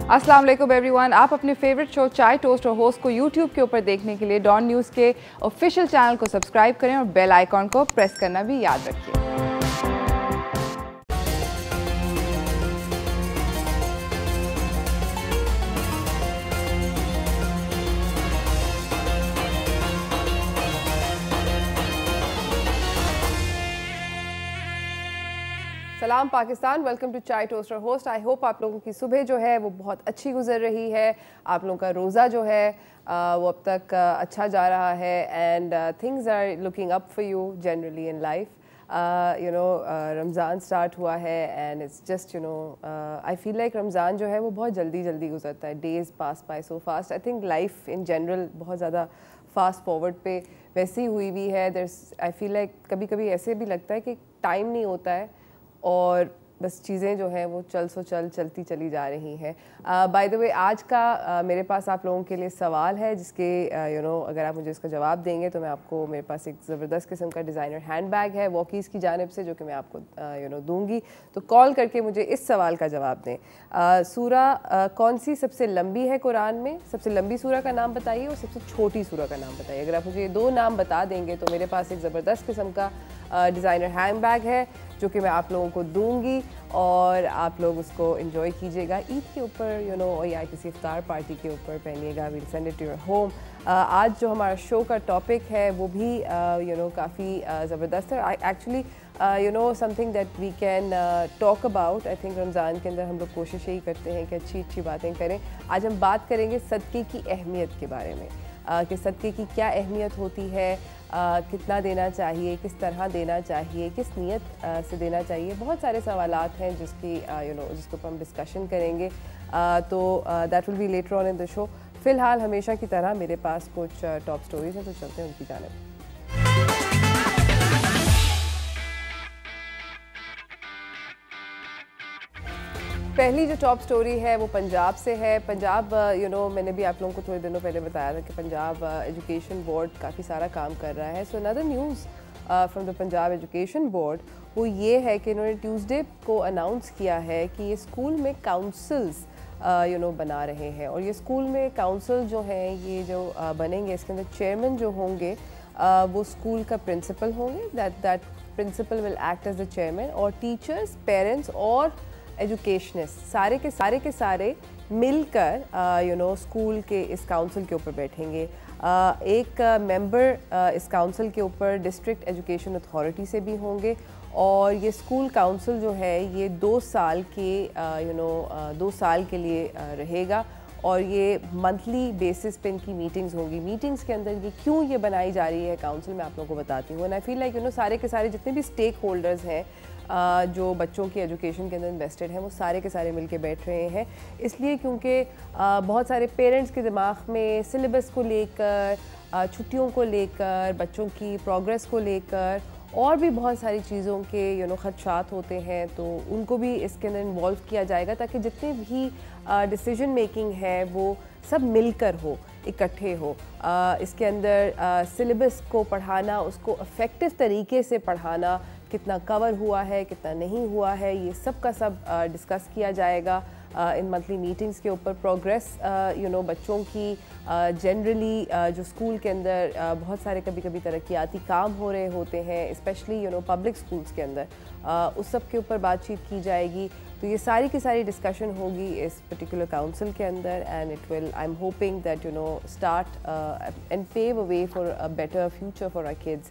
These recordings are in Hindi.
अस्सलाम वालेकुम एवरीवन। आप अपने फेवरेट शो चाय टोस्ट और होस्ट को यूट्यूब के ऊपर देखने के लिए डॉन न्यूज़ के ऑफिशियल चैनल को सब्सक्राइब करें और बेल आइकॉन को प्रेस करना भी याद रखिए। सलाम पाकिस्तान, वेलकम टू चाय टोस्ट और होस्ट। आई होप आप लोगों की सुबह जो है वो बहुत अच्छी गुजर रही है। आप लोगों का रोज़ा जो है वो अब तक अच्छा जा रहा है and things are looking up for you generally in life. Ramzan start हुआ है and it's just I feel like Ramzan जो है वो बहुत जल्दी जल्दी गुजरता है। Days pass by so fast. I think life in general बहुत ज़्यादा फास्ट फॉरवर्ड पे वैसी हुई भी है। आई फील लाइक कभी कभी ऐसे भी लगता है कि टाइम नहीं होता है और बस चीज़ें जो हैं वो चलती चली जा रही हैं। बाय द वे आज का मेरे पास आप लोगों के लिए सवाल है जिसके अगर आप मुझे इसका जवाब देंगे तो मैं आपको, मेरे पास एक ज़बरदस्त किस्म का डिज़ाइनर हैंड बैग है वॉकीज़ की जानिब से जो कि मैं आपको दूंगी। तो कॉल करके मुझे इस सवाल का जवाब दें। सूरा कौन सी सबसे लंबी है कुरान में? सबसे लंबी सूरा का नाम बताइए और सबसे छोटी सूरा का नाम बताइए। अगर आप मुझे ये दो नाम बता देंगे तो मेरे पास एक ज़बरदस्त किस्म का डिज़ाइनर हैंड बैग है जो कि मैं आप लोगों को दूंगी और आप लोग उसको एंजॉय कीजिएगा ईद के ऊपर या किसी इफ्तार पार्टी के ऊपर पहनिएगा। Will send it to your home. आज जो हमारा शो का टॉपिक है वो भी काफ़ी ज़बरदस्त है। Actually something that we can talk about. I think Ramzan के अंदर हम लोग कोशिश यही करते हैं कि अच्छी अच्छी बातें करें। आज हम बात करेंगे सदक़े की अहमियत के बारे में कि सदक़े की क्या अहमियत होती है, कितना देना चाहिए, किस तरह देना चाहिए, किस नीयत से देना चाहिए। बहुत सारे सवालात हैं जिसके ऊपर हम डिस्कशन करेंगे। तो that will be letter on in the show. फ़िलहाल हमेशा की तरह मेरे पास कुछ टॉप स्टोरीज हैं तो चलते हैं उनकी जानिब। पहली जो टॉप स्टोरी है वो पंजाब से है। पंजाब मैंने भी आप लोगों को थोड़े दिनों पहले बताया था कि पंजाब एजुकेशन बोर्ड काफ़ी सारा काम कर रहा है। So another news from the Punjab education board वो ये है कि इन्होंने ट्यूसडे को अनाउंस किया है कि ये स्कूल में काउंसिल्स बना रहे हैं और ये स्कूल में काउंसिल जो हैं ये जो बनेंगे इसके अंदर चेयरमैन जो होंगे वो स्कूल का प्रिंसिपल होंगे। That principal will act as the chairman और टीचर्स, पेरेंट्स और एजुकेशनिस्ट सारे के सारे मिलकर स्कूल के इस काउंसिल के ऊपर बैठेंगे। एक मेंबर इस काउंसिल के ऊपर डिस्ट्रिक्ट एजुकेशन अथॉरिटी से भी होंगे और ये स्कूल काउंसिल जो है ये 2 साल के लिए रहेगा और ये मंथली बेसिस पे इनकी मीटिंग्स होंगी। मीटिंग्स के अंदर ये क्यों ये बनाई जा रही है काउंसिल मैं आप लोगों को बताती हूँ। एंड आई फील लाइक सारे के सारे जितने भी स्टेक होल्डर्स हैं जो बच्चों की एजुकेशन के अंदर इन्वेस्टेड हैं वो सारे के सारे मिलके बैठ रहे हैं। इसलिए क्योंकि बहुत सारे पेरेंट्स के दिमाग में सिलेबस को लेकर, छुट्टियों को लेकर, बच्चों की प्रोग्रेस को लेकर और भी बहुत सारी चीज़ों के खदशात होते हैं तो उनको भी इसके अंदर इन्वॉल्व किया जाएगा ताकि जितने भी डिसीजन मेकिंग है वो सब मिलकर हो, इकट्ठे हो। इसके अंदर सिलेबस को पढ़ाना, उसको इफ़ेक्टिव तरीके से पढ़ाना, कितना कवर हुआ है, कितना नहीं हुआ है, ये सब का सब डिस्कस किया जाएगा इन मंथली मीटिंग्स के ऊपर। प्रोग्रेस बच्चों की जनरली जो स्कूल के अंदर बहुत सारे कभी कभी तरक्याती काम हो रहे होते हैं स्पेशली पब्लिक स्कूल्स के अंदर, उस सब के ऊपर बातचीत की जाएगी। तो ये सारी की सारी डिस्कशन होगी इस पर्टिकुलर काउंसिल के अंदर and it will, I am hoping that start and pave a way for a better future for our kids.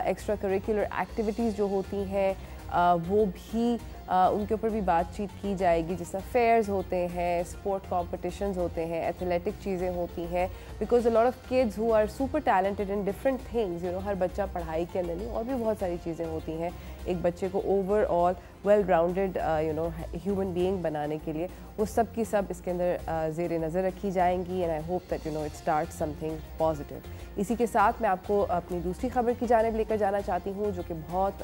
Extra curricular activities जो होती हैं वो भी उनके ऊपर भी बातचीत की जाएगी, जैसे फेयर्स होते हैं, स्पोर्ट कॉम्पिटिशन्स होते हैं, एथलेटिक चीज़ें होती हैं। Because a lot of kids who are super talented in different things, हर बच्चा पढ़ाई के अंदर नहीं और भी बहुत सारी चीज़ें होती हैं एक बच्चे को overall well rounded human being बनाने के लिए, वो सब की सब इसके अंदर ज़ेर नज़र रखी जाएंगी and I hope that it start something positive. इसी के साथ मैं आपको अपनी दूसरी खबर की जानिब लेकर जाना चाहती हूँ जो कि बहुत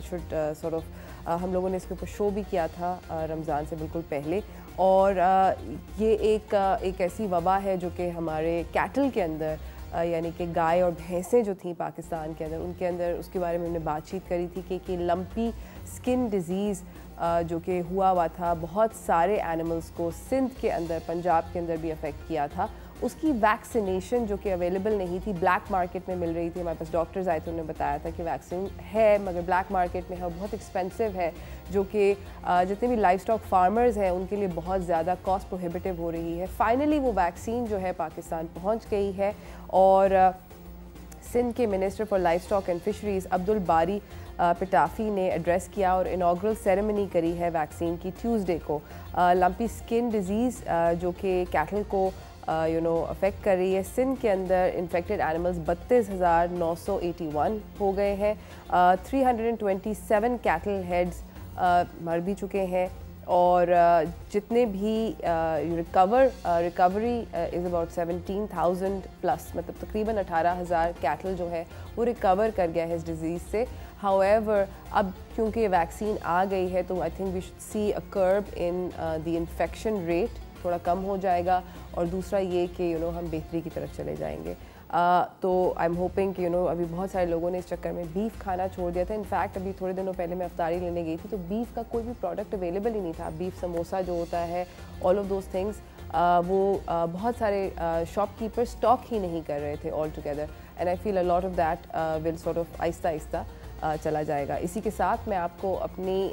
शुड सॉर्ट ऑफ हम लोगों ने इसके ऊपर शो भी किया था रमज़ान से बिल्कुल पहले और ये एक ऐसी वबा है जो कि हमारे कैटल के अंदर यानी कि गाय और भैंसें जो थीं पाकिस्तान के अंदर, उनके अंदर उसके बारे में हमने बातचीत करी थी कि लंपी स्किन डिज़ीज़ जो कि हुआ था, बहुत सारे एनिमल्स को सिंध के अंदर, पंजाब के अंदर भी अफेक्ट किया था, उसकी वैक्सीनेशन जो कि अवेलेबल नहीं थी, ब्लैक मार्केट में मिल रही थी। हमारे पास डॉक्टर्स आए थे, उन्होंने बताया था कि वैक्सीन है मगर ब्लैक मार्केट में है, बहुत एक्सपेंसिव है, जो कि जितने भी लाइफ स्टॉक फार्मर्स हैं उनके लिए बहुत ज़्यादा कॉस्ट प्रोहिबिटिव हो रही है। फाइनली वो वैक्सीन जो है पाकिस्तान पहुँच गई है और सिंध के minister for life stock and fisheries Abdul बारी पिटाफी ने एड्रेस किया और इनाग्रल सेरेमनी करी है वैक्सीन की ट्यूसडे को। लंपी स्किन डिजीज़ जो कि कैटल को अफेक्ट कर रही है, सिंध के अंदर इन्फेक्टेड एनिमल्स 32,981 हो गए हैं। 327 कैटल हेड्स मर भी चुके हैं और जितने भी रिकवरी इज़ अबाउट 17,000 प्लस, मतलब तकरीबन 18,000 कैटल जो है वो रिकवर कर गया है इस डिज़ीज़ से। हाउएवर अब क्योंकि वैक्सीन आ गई है तो I think we should see a curb in the infection rate, थोड़ा कम हो जाएगा और दूसरा ये कि हम बेहतरी की तरफ चले जाएंगे। तो आई एम होपिंग कि अभी बहुत सारे लोगों ने इस चक्कर में बीफ खाना छोड़ दिया था। इनफैक्ट अभी थोड़े दिनों पहले मैं अफ्तारी लेने गई थी तो बीफ का कोई भी प्रोडक्ट अवेलेबल ही नहीं था। बीफ समोसा जो होता है, ऑल ऑफ दोज थिंग्स, वो बहुत सारे शॉपकीपर स्टॉक ही नहीं कर रहे थे all together, and I feel a lot of that will sort of Aahista Aahista चला जाएगा। इसी के साथ मैं आपको अपनी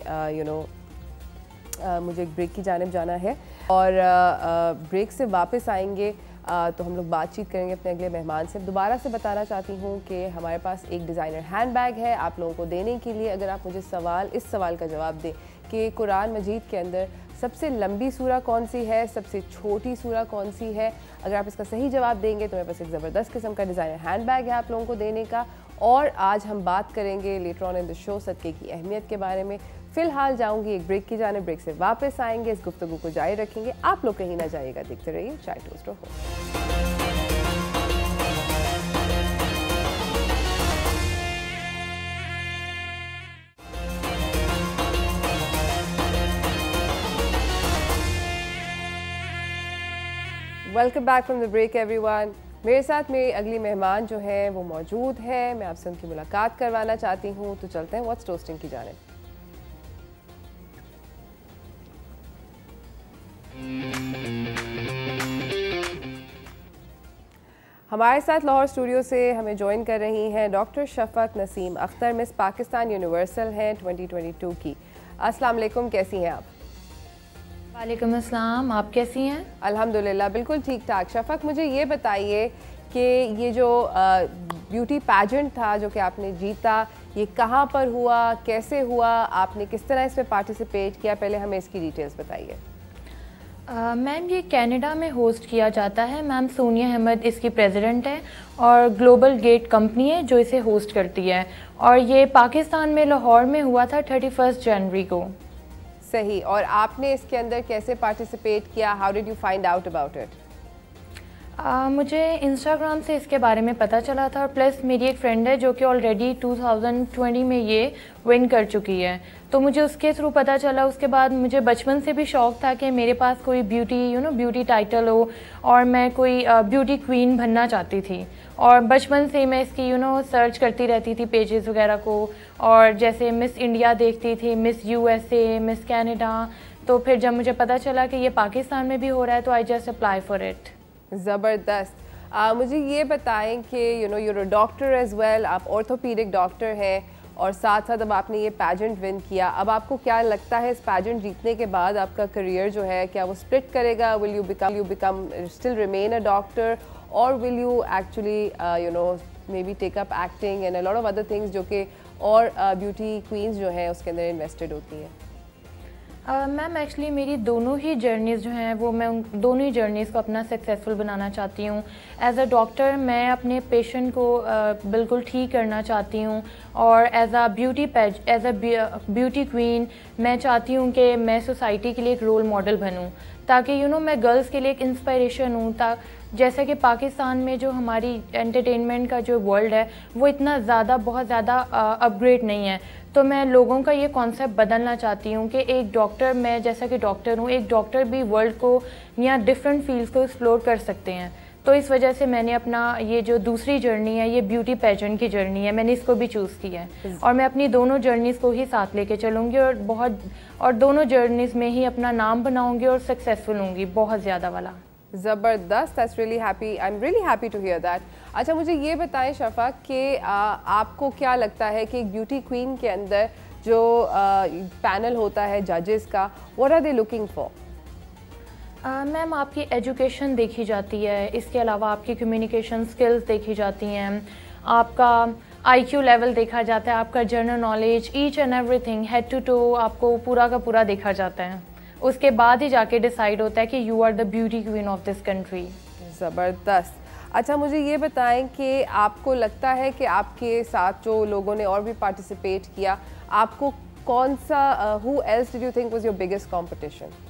मुझे एक ब्रेक की जानिब जाना है और ब्रेक से वापस आएंगे तो हम लोग बातचीत करेंगे अपने अगले मेहमान से। दोबारा से बताना चाहती हूँ कि हमारे पास एक डिज़ाइनर हैंड बैग है आप लोगों को देने के लिए। अगर आप मुझे इस सवाल का जवाब दें कि कुरान मजीद के अंदर सबसे लंबी सूरा कौन सी है, सबसे छोटी सूरा कौन सी है, अगर आप इसका सही जवाब देंगे तो मेरे पास एक ज़बरदस्त किस्म का डिज़ाइनर हैंड बैग है आप लोगों को देने का। और आज हम बात करेंगे later on in the show सदक़े की अहमियत के बारे में। फ़िलहाल जाऊंगी एक ब्रेक की जाने, ब्रेक से वापस आएंगे, इस गुफ्तगू को जारी रखेंगे। आप लोग कहीं ना जाइएगा, देखते रहिए चाय टोस्ट हो। Welcome back from the break everyone. मेरे साथ मेरी अगली मेहमान जो है वो मौजूद है, मैं आपसे उनकी मुलाकात करवाना चाहती हूँ। तो चलते हैं व्हाट्स टोस्टिंग की जानिब। हमारे साथ लाहौर स्टूडियो से हमें ज्वाइन कर रही हैं doctor Shafaq Naseem Akhtar, miss Pakistan universal हैं 2022 की। अस्सलाम वालेकुम, कैसी हैं आप? वालेकुम अस्सलाम, आप कैसी हैं? अल्हम्दुलिल्लाह बिल्कुल ठीक ठाक। शफक, मुझे ये बताइए कि ये जो ब्यूटी पैजेंट था जो कि आपने जीता, ये कहाँ पर हुआ, कैसे हुआ, आपने किस तरह इसमें पार्टिसिपेट किया, पहले हमें इसकी डिटेल्स बताइए। मैम ये कनाडा में होस्ट किया जाता है। मैम सोनिया अहमद इसकी प्रेसिडेंट है और ग्लोबल गेट कंपनी है जो इसे होस्ट करती है, और ये पाकिस्तान में लाहौर में हुआ था 31 जनवरी को। सही, और आपने इसके अंदर कैसे पार्टिसिपेट किया? How did you find out about it? मुझे इंस्टाग्राम से इसके बारे में पता चला था, और प्लस मेरी एक फ्रेंड है जो कि ऑलरेडी 2020 में ये विन कर चुकी है, तो मुझे उसके थ्रू पता चला। उसके बाद मुझे बचपन से भी शौक़ था कि मेरे पास कोई ब्यूटी टाइटल हो और मैं कोई ब्यूटी क्वीन बनना चाहती थी, और बचपन से मैं इसकी सर्च करती रहती थी पेजेस वगैरह को, और जैसे मिस इंडिया देखती थी, मिस USA, मिस कनाडा। तो फिर जब मुझे पता चला कि ये पाकिस्तान में भी हो रहा है तो I just apply for it. ज़बरदस्त। मुझे ये बताएं कि you're a doctor as well, आप ऑर्थोपीडिक डॉक्टर हैं और साथ साथ अब आपने ये पैजेंट विन किया। अब आपको क्या लगता है इस पैजेंट जीतने के बाद आपका करियर जो है क्या वो स्प्लिट करेगा? Will you become still remain a doctor, और will you actually may be take up acting and a lot of other things जो कि और ब्यूटी क्वींस जो हैं उसके अंदर इन्वेस्टेड होती हैं? मैम एक्चुअली मेरी दोनों ही जर्नीज़ जो हैं वो मैं उन दोनों ही जर्नीज़ को अपना सक्सेसफुल बनाना चाहती हूँ। एज अ डॉक्टर मैं अपने पेशेंट को बिल्कुल ठीक करना चाहती हूँ, और एज अ ब्यूटी क्वीन मैं चाहती हूँ कि मैं सोसाइटी के लिए एक रोल मॉडल बनूँ, ताकि मैं गर्ल्स के लिए एक इंस्पिरेशन हूँ। जैसा कि पाकिस्तान में जो हमारी एंटरटेनमेंट का जो वर्ल्ड है वो इतना बहुत ज़्यादा अपग्रेड नहीं है, तो मैं लोगों का ये कॉन्सेप्ट बदलना चाहती हूँ कि एक डॉक्टर, मैं जैसा कि डॉक्टर हूँ, एक डॉक्टर भी वर्ल्ड को या डिफरेंट फील्ड्स को एक्सप्लोर कर सकते हैं। तो इस वजह से मैंने अपना ये जो दूसरी जर्नी है, ये ब्यूटी पेजेंट की जर्नी है, मैंने इसको भी चूज़ किया है और मैं अपनी दोनों जर्नीज़ को ही साथ लेके चलूँगी और दोनों जर्नीज़ में ही अपना नाम बनाऊँगी और सक्सेसफुल होंगी बहुत ज़्यादा वाला। ज़बरदस्त, that's really happy, I am really happy to hear that. अच्छा, मुझे ये बताएं शफक कि आपको क्या लगता है कि एक ब्यूटी क्वीन के अंदर जो पैनल होता है जजेस का, what are they looking for? Ma'am, आपकी एजुकेशन देखी जाती है, इसके अलावा आपकी कम्युनिकेशन स्किल्स देखी जाती हैं, आपका IQ लेवल देखा जाता है, आपका general knowledge, each and everything head to toe आपको पूरा का पूरा देखा जाता है। उसके बाद ही जाके डिसाइड होता है कि you are the beauty queen of this country. ज़बरदस्त। अच्छा, मुझे ये बताएं कि आपको लगता है कि आपके साथ जो लोगों ने और भी पार्टिसिपेट किया, आपको कौन सा who else did you think was your biggest competition?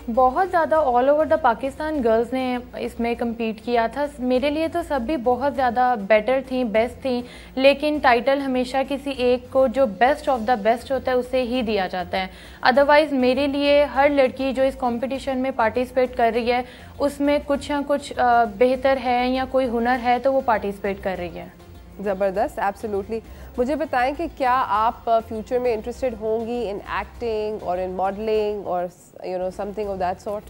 बहुत ज़्यादा all over the Pakistan girls ने इसमें कम्पीट किया था। मेरे लिए तो सब भी बहुत ज़्यादा बेटर थी, बेस्ट थी, लेकिन टाइटल हमेशा किसी एक को जो बेस्ट ऑफ द बेस्ट होता है उसे ही दिया जाता है। अदरवाइज़ मेरे लिए हर लड़की जो इस कंपटीशन में पार्टिसिपेट कर रही है उसमें कुछ ना कुछ बेहतर है या कोई हुनर है तो वो पार्टिसिपेट कर रही है। ज़बरदस्त, एब्सोल्युटली। मुझे बताएं कि क्या आप फ्यूचर में इंटरेस्टेड होंगी इन एक्टिंग और इन मॉडलिंग और समथिंग ऑफ दैट सॉर्ट?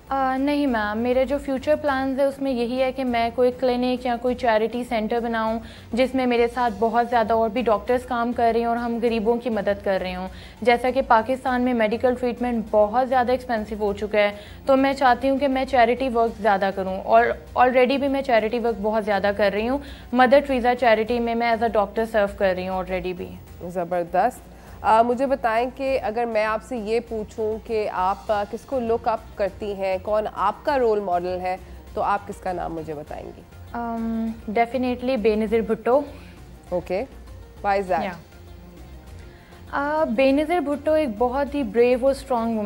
नहीं मैम, मेरे जो फ्यूचर प्लान्स है उसमें यही है कि मैं कोई क्लिनिक या कोई चैरिटी सेंटर बनाऊं जिसमें मेरे साथ बहुत ज़्यादा और भी डॉक्टर्स काम कर रहे हैं और हम गरीबों की मदद कर रहे हों। जैसा कि पाकिस्तान में मेडिकल ट्रीटमेंट बहुत ज़्यादा एक्सपेंसिव हो चुका है, तो मैं चाहती हूँ कि मैं चैरिटी वर्क ज़्यादा करूँ और ऑलरेडी भी मैं चैरिटी वर्क बहुत ज़्यादा कर रही हूँ। मदर ट्रीज़ा चैरिटी में मैं एज अ डॉक्टर सर्व कर रही हूँ ऑलरेडी भी। ज़बरदस्त। मुझे बताएं कि अगर मैं आपसे ये पूछूं कि आप किसको लुक अप करती हैं, कौन आपका रोल मॉडल है, तो आप किसका नाम मुझे बताएंगी? Definitely Benazir Bhutto. Okay, why is that? Benazir Bhutto एक बहुत ही ब्रेव और स्ट्रॉन्ग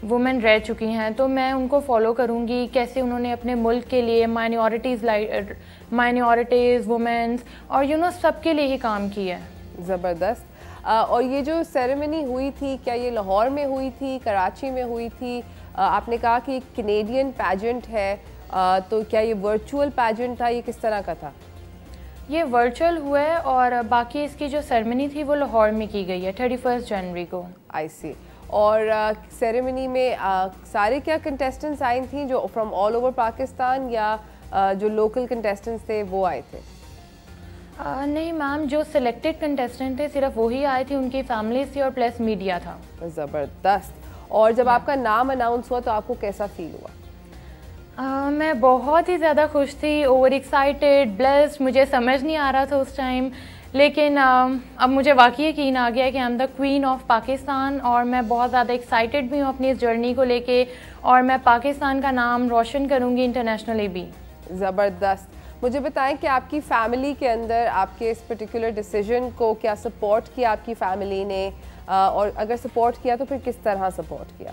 वुमेन रह चुकी हैं, तो मैं उनको फॉलो करूंगी कैसे उन्होंने अपने मुल्क के लिए माइनॉरिटीज़ वुमेन्स और सबके लिए ही काम किया है। ज़बरदस्त। और ये जो सेरेमनी हुई थी, क्या ये लाहौर में हुई थी, कराची में हुई थी? आपने कहा कि कैनेडियन पैजेंट है, तो क्या ये वर्चुअल पैजेंट था, ये किस तरह का था? ये वर्चुअल हुआ है और बाकी इसकी जो सेरेमनी थी वो लाहौर में की गई है 31 जनवरी को। आई सी। और सेरेमनी में सारे क्या कंटेस्टेंट्स आई थी जो फ्रॉम ऑल ओवर पाकिस्तान, या जो लोकल कंटेस्टेंट्स थे वो आए थे? नहीं मैम, जो सिलेक्टेड कंटेस्टेंट थे सिर्फ वही आए थे, उनकी फैमिलीज थी और प्लस मीडिया था। ज़बरदस्त। और जब आपका नाम अनाउंस हुआ तो आपको कैसा फील हुआ? मैं बहुत ही ज़्यादा खुश थी, ओवर एक्साइटेड, ब्लेस्ड, मुझे समझ नहीं आ रहा था उस टाइम, लेकिन अब मुझे वाकई यकीन आ गया कि I am the queen of Pakistan और मैं बहुत ज़्यादा एक्साइटेड भी हूँ अपनी इस जर्नी को लेके और मैं पाकिस्तान का नाम रोशन करूँगी इंटरनेशनली भी। ज़बरदस्त। मुझे बताएं कि आपकी फ़ैमिली के अंदर आपके इस पर्टिकुलर डिसीजन को क्या सपोर्ट किया आपकी फ़ैमिली ने, और अगर सपोर्ट किया तो फिर किस तरह सपोर्ट किया?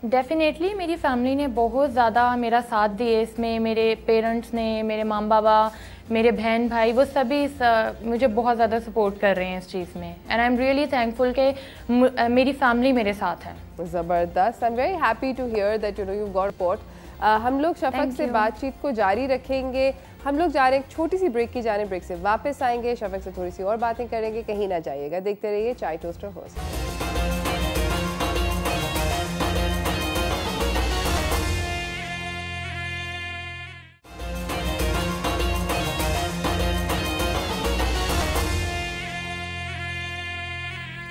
डेफिनेटली मेरी फैमिली ने बहुत ज़्यादा मेरा साथ दिए इसमें। मेरे पेरेंट्स ने, मेरे माँ बाबा, मेरे बहन भाई, वो सभी मुझे बहुत ज़्यादा सपोर्ट कर रहे हैं इस चीज़ में and I am really thankful कि मेरी फैमिली मेरे साथ है। ज़बरदस्त। I am very happy to hear that you got support. हम लोग शफक से बातचीत को जारी रखेंगे। हम लोग जा रहे हैं एक छोटी सी ब्रेक की जाने, ब्रेक से वापस आएंगे, शफक से थोड़ी सी और बातें करेंगे, कहीं ना जाइएगा, देखते रहिए चाय toaster host.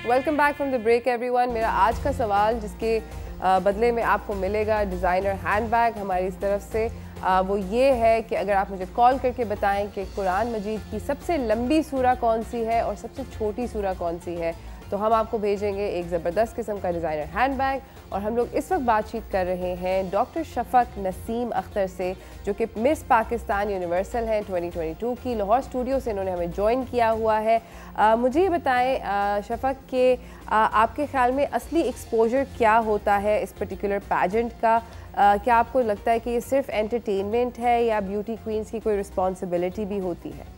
Welcome back from the break everyone. मेरा आज का सवाल जिसके बदले में आपको मिलेगा डिज़ाइनर हैंडबैग हमारी इस तरफ से, वो ये है कि अगर आप मुझे कॉल करके बताएं कि कुरान मजीद की सबसे लंबी सूरा कौन सी है और सबसे छोटी सूरा कौन सी है, तो हम आपको भेजेंगे एक ज़बरदस्त किस्म का डिज़ाइनर हैंडबैग। और हम लोग इस वक्त बातचीत कर रहे हैं डॉक्टर शफक नसीम अख्तर से, जो कि मिस पाकिस्तान यूनिवर्सल हैं 2022 की। लाहौर स्टूडियो से इन्होंने हमें ज्वाइन किया हुआ है। मुझे ये बताएं शफक कि आपके ख्याल में असली एक्सपोजर क्या होता है इस पर्टिकुलर पैजेंट का? क्या आपको लगता है कि ये सिर्फ एंटरटेनमेंट है या ब्यूटी क्वींस की कोई रिस्पॉन्सिबिलिटी भी होती है?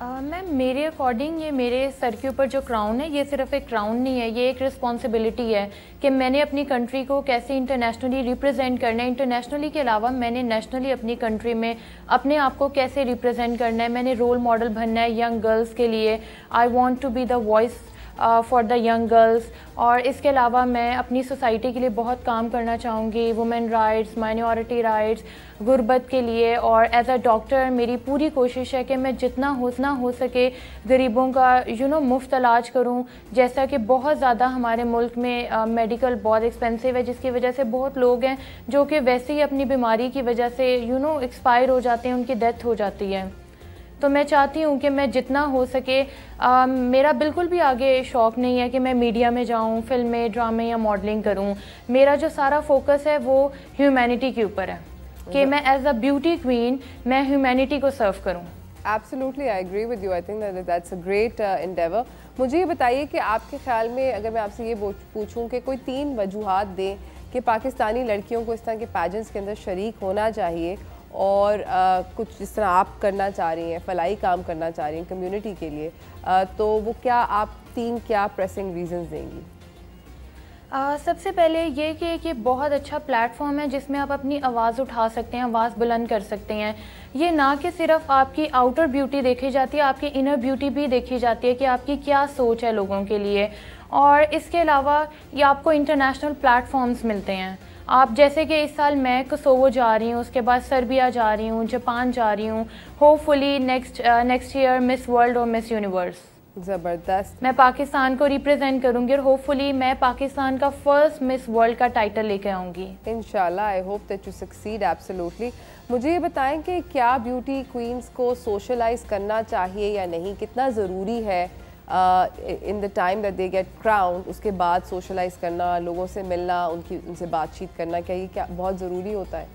मैम मेरे अकॉर्डिंग ये मेरे सर के ऊपर जो क्राउन है ये सिर्फ एक क्राउन नहीं है, ये एक रिस्पॉन्सिबिलिटी है कि मैंने अपनी कंट्री को कैसे इंटरनेशनली रिप्रेजेंट करना है। इंटरनेशनली के अलावा मैंने नेशनली अपनी कंट्री में अपने आप को कैसे रिप्रेजेंट करना है। मैंने रोल मॉडल बनना है यंग गर्ल्स के लिए। I want to be the voice for the young girls. और इसके अलावा मैं अपनी सोसाइटी के लिए बहुत काम करना चाहूँगी, वुमेन राइट्स, माइनॉरिटी राइट्स, गुर्बत के लिए। और एज अ डॉक्टर मेरी पूरी कोशिश है कि मैं जितना हो सके गरीबों का मुफ्त इलाज करूँ। जैसा कि बहुत ज़्यादा हमारे मुल्क में मेडिकल बहुत एक्सपेंसिव है, जिसकी वजह से बहुत लोग हैं जो कि वैसे ही अपनी बीमारी की वजह से एक्सपायर हो जाते हैं, उनकी डेथ हो जाती है। तो मैं चाहती हूँ कि मैं जितना हो सके मेरा बिल्कुल भी आगे शौक़ नहीं है कि मैं मीडिया में जाऊँ, फिल्में, ड्रामे या मॉडलिंग करूँ। मेरा जो सारा फोकस है वो ह्यूमैनिटी के ऊपर है कि मैं एज अ ब्यूटी क्वीन मैं ह्यूमैनिटी को सर्व करूँ। Absolutely, I agree with you. I think that's a great endeavor. मुझे ये बताइए कि आपके ख्याल में अगर मैं आपसे ये पूछूं कि कोई 3 वजूहात दें कि पाकिस्तानी लड़कियों को इस तरह के पैजेंट्स के अंदर शरीक होना चाहिए और कुछ जिस तरह आप करना चाह रही हैं, फलाई काम करना चाह रही हैं कम्युनिटी के लिए, तो वो क्या आप 3 क्या प्रेसिंग रीजंस देंगी? सबसे पहले ये कि एक ये बहुत अच्छा प्लेटफॉर्म है जिसमें आप अपनी आवाज़ उठा सकते हैं, आवाज़ बुलंद कर सकते हैं। ये ना कि सिर्फ आपकी आउटर ब्यूटी देखी जाती है, आपकी इनर ब्यूटी भी देखी जाती है कि आपकी क्या सोच है लोगों के लिए। और इसके अलावा ये आपको इंटरनेशनल प्लेटफॉर्म्स मिलते हैं। आप जैसे कि इस साल मैं कोसोवो जा रही हूँ, उसके बाद सर्बिया जा रही हूँ, जापान जा रही हूँ, hopefully next year miss world और मिस यूनिवर्स। ज़बरदस्त। मैं पाकिस्तान को रिप्रेजेंट करूंगी और होपफुली मैं पाकिस्तान का फर्स्ट मिस वर्ल्ड का टाइटल लेके आऊंगी इंशाल्लाह। I hope that you succeed absolutely. मुझे ये बताएं कि क्या ब्यूटी क्वींस को सोशलाइज करना चाहिए या नहीं, कितना ज़रूरी है in the time that they get crown, उसके बाद सोशलाइज करना, लोगों से मिलना, उनसे बातचीत करना, क्या बहुत ज़रूरी होता है?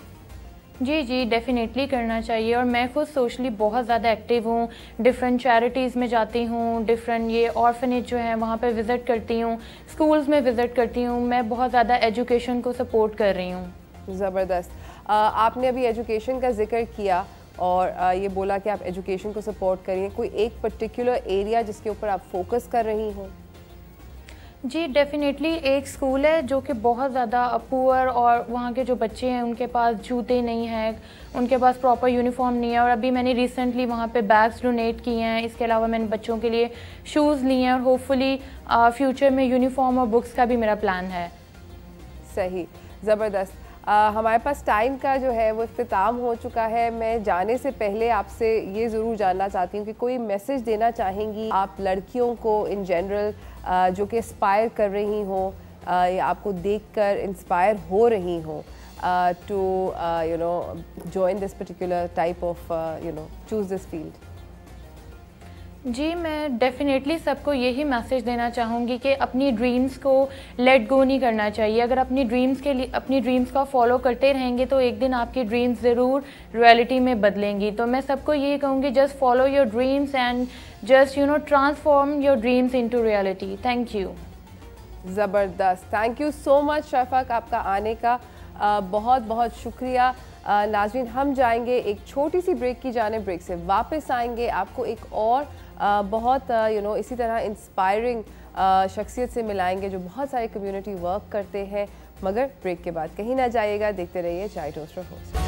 जी डेफ़िनेटली करना चाहिए। और मैं खुद सोशली बहुत ज़्यादा एक्टिव हूँ, डिफरेंट चैरिटीज़ में जाती हूँ, डिफरेंट ये ऑर्फनेज जो है वहाँ पे विज़िट करती हूँ, स्कूल्स में विज़िट करती हूँ। मैं बहुत ज़्यादा एजुकेशन को सपोर्ट कर रही हूँ। ज़बरदस्त। आपने अभी एजुकेशन का जिक्र किया और ये बोला कि आप एजुकेशन को सपोर्ट करिए, कोई एक पर्टिकुलर एरिया जिसके ऊपर आप फोकस कर रही हों? जी डेफ़िनेटली एक स्कूल है जो कि बहुत ज़्यादा पुअर और वहाँ के जो बच्चे हैं उनके पास जूते नहीं हैं, उनके पास प्रॉपर यूनिफॉर्म नहीं है। और अभी मैंने रिसेंटली वहाँ पे बैग्स डोनेट किए हैं। इसके अलावा मैंने बच्चों के लिए शूज़ लिए हैं और होपफुली फ्यूचर में यूनिफॉर्म और बुक्स का भी मेरा प्लान है। सही, ज़बरदस्त। हमारे पास टाइम का जो है वो इख्तिताम हो चुका है। मैं जाने से पहले आपसे ये ज़रूर जानना चाहती हूँ कि कोई मैसेज देना चाहेंगी आप लड़कियों को इन जनरल जो कि इंस्पायर कर रही हों या आपको देखकर इंस्पायर हो रही हों to join this particular type of choose this field? जी मैं डेफ़िनेटली सबको यही मैसेज देना चाहूँगी कि अपनी ड्रीम्स को लेट गो नहीं करना चाहिए। अगर अपनी ड्रीम्स का फॉलो करते रहेंगे तो एक दिन आपकी ड्रीम्स ज़रूर रियलिटी में बदलेंगी। तो मैं सबको यही कहूँगी, just follow your dreams and just transform your dreams into reality. Thank you. ज़बरदस्त, थैंक यू सो मच शफ़क़, आपका आने का बहुत बहुत शुक्रिया। नाज़रीन, हम जाएंगे एक छोटी सी ब्रेक की जाने, ब्रेक से वापस आएंगे आपको एक और बहुत इसी तरह इंस्पायरिंग शख्सियत से मिलाएंगे जो बहुत सारे कम्युनिटी वर्क करते हैं। मगर ब्रेक के बाद कहीं ना जाइएगा, देखते रहिए चाय toaster host.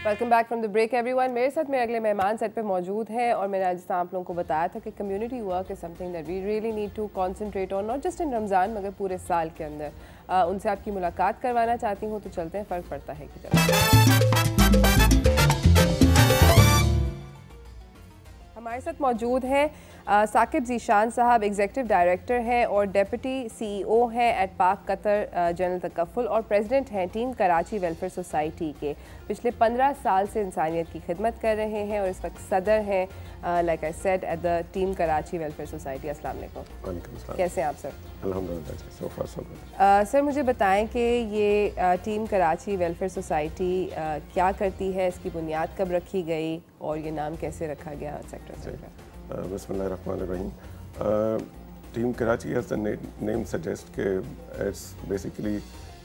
Welcome back from the break everyone. मेरे साथ मेरे अगले मेहमान सेट पे मौजूद हैं और मैंने आज आप लोगों को बताया था कि community work is something that we really need to concentrate on, not just in Ramzan मगर पूरे साल के अंदर। उनसे आपकी मुलाकात करवाना चाहती हूँ, तो चलते हैं, फ़र्क पड़ता है कि हमारे साथ मौजूद हैं साकिब ज़ीशान साहब, एग्जीक्यूटिव डायरेक्टर हैं और डेप्यूटी CEO हैं एट पाक कतर जनरल तकफ़ुल और प्रेसिडेंट हैं टीम कराची वेलफेयर सोसाइटी के। पिछले 15 साल से इंसानियत की खिदमत कर रहे हैं और इस वक्त सदर हैं like I said at the team Karachi welfare society. अस्सलाम वालेकुम, कैसे हैं आप सर? अल्हम्दुलिल्लाह। सर मुझे बताएं कि ये टीम कराची वेलफेयर सोसाइटी क्या करती है, इसकी बुनियाद कब रखी गई और ये नाम कैसे रखा गया सेक्टर से? Bismillahirrahmanirrahim. Team Karachi, as the name suggests, it's basically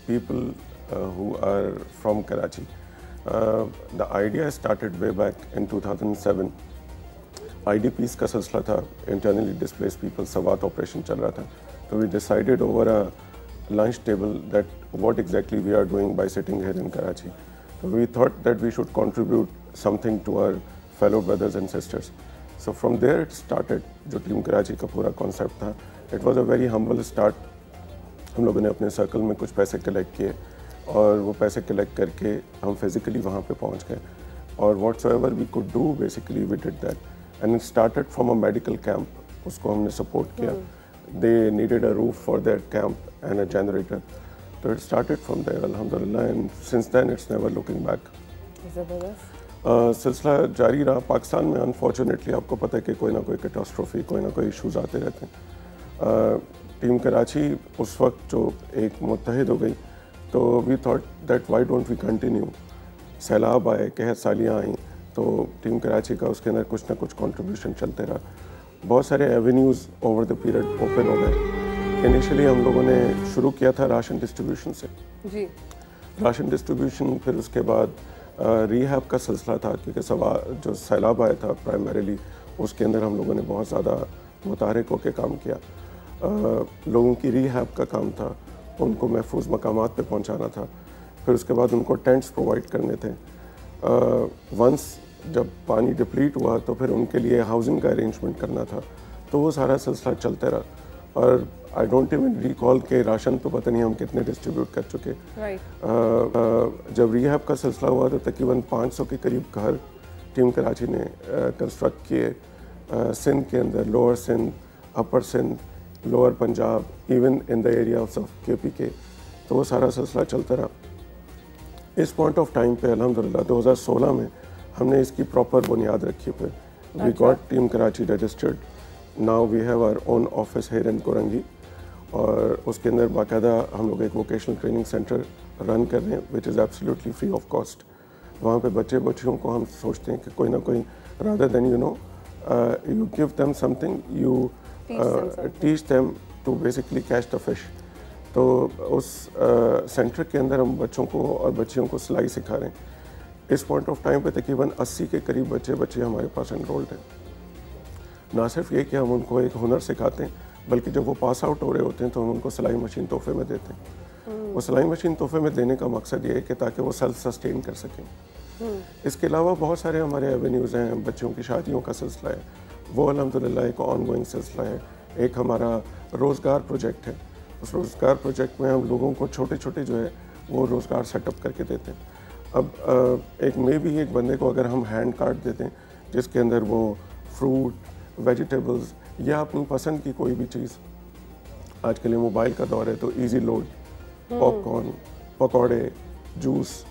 people who are from Karachi. The idea started way back in 2007. IDPs का सिलसिला था, internally displaced people, Swat operation चल रहा था. So we decided over a lunch table that what exactly we are doing by sitting here in Karachi. So we thought that we should contribute something to our fellow brothers and sisters. So from there it started. जो टीम कराची का पूरा concept था, it was a very humble start. हम लोगों ने अपने सर्कल में कुछ पैसे कलेक्ट किए और वो पैसे कलेक्ट करके हम फिजिकली वहाँ पे पहुँच गए और whatsoever we could do basically we did that. And it started from a medical camp. उसको हमने support किया. They needed a roof for their camp and a generator. So it started from there, alhamdulillah, and since then it's never looking back. सिलसिला जारी रहा. पाकिस्तान में अनफॉर्चुनेटली आपको पता है कि कोई ना कोई कैटास्ट्रोफी, कोई ना कोई इश्यूज आते रहते हैं. टीम कराची उस वक्त जो एक मुत्तहिद हो गई तो we thought that why don't we continue. सैलाब आए, कहत सालियाँ आई तो टीम कराची का उसके अंदर कुछ ना कुछ कंट्रीब्यूशन चलते रहा. बहुत सारे avenues over the period open हो गए. इनिशियली हम लोगों ने शुरू किया था राशन डिस्ट्रीब्यूशन से जी. राशन डिस्ट्रीब्यूशन, फिर उसके बाद रिहैब का सिलसिला था क्योंकि जो सैलाब आया था प्राइमरीली उसके अंदर हम लोगों ने बहुत ज़्यादा मुतारिक होकर काम किया. लोगों की रिहैब का काम था, उनको महफूज मकामात पे पहुंचाना था. फिर उसके बाद उनको टेंट्स प्रोवाइड करने थे. वंस जब पानी डिप्लीट हुआ तो फिर उनके लिए हाउसिंग का अरेंजमेंट करना था. तो वो सारा सिलसिला चलते रहा और आई डोंट इवन रिकॉल के राशन तो पता नहीं हम कितने डिस्ट्रीब्यूट कर चुके. जब रिहैब का सिलसिला हुआ तो तकरीबन 500 के करीब घर टीम कराची ने कंस्ट्रक्ट किए. सिंध के अंदर, lower Sindh, upper Sindh, lower Punjab, even in the area of KPK. तो वो सारा सिलसिला चलता रहा. इस पॉइंट ऑफ टाइम पे अल्हम्दुलिल्लाह 2016 में हमने इसकी प्रॉपर बुनियाद रखी. फिर we got team Karachi registered. Now we have our own office here in Korangi और उसके अंदर बाकायदा हम लोग एक वोकेशनल ट्रेनिंग सेंटर रन कर रहे हैं which is absolutely free of cost. वहाँ पे बच्चियों को हम सोचते हैं कि कोई ना कोई rather than you give them something, you teach them to basically catch the fish. तो उस सेंटर के अंदर हम बच्चों को और बच्चियों को सिलाई सिखा रहे हैं. इस पॉइंट ऑफ टाइम पे तकरीबन 80 के करीब बच्चे हमारे पास एनरोल्ड हैं. ना सिर्फ ये कि हम उनको एक हुनर सिखाते हैं बल्कि जब वो पास आउट हो रहे होते हैं तो हम उनको सिलाई मशीन तोहफे में देते हैं. वो सिलाई मशीन तोहफे में देने का मकसद ये है कि ताकि वो सेल्फ सस्टेन कर सकें. इसके अलावा बहुत सारे हमारे एवेन्यूज़ हैं. बच्चों की शादियों का सिलसिला है, वो अल्हम्दुलिल्लाह एक ऑनगोइंग सिलसिला है. एक हमारा रोज़गार प्रोजेक्ट है. उस रोज़गार प्रोजेक्ट में हम लोगों को छोटे छोटे जो है वो रोज़गार सेटअप करके देते हैं. अब एक बंदे को अगर हम हैंड कार्ड देते हैं जिसके अंदर वो फ्रूट, वेजिटेबल्स या अपनी पसंद की कोई भी चीज़, आजकल ये मोबाइल का दौर है तो इजी लोड, पॉपकॉर्न, पकौड़े, जूस,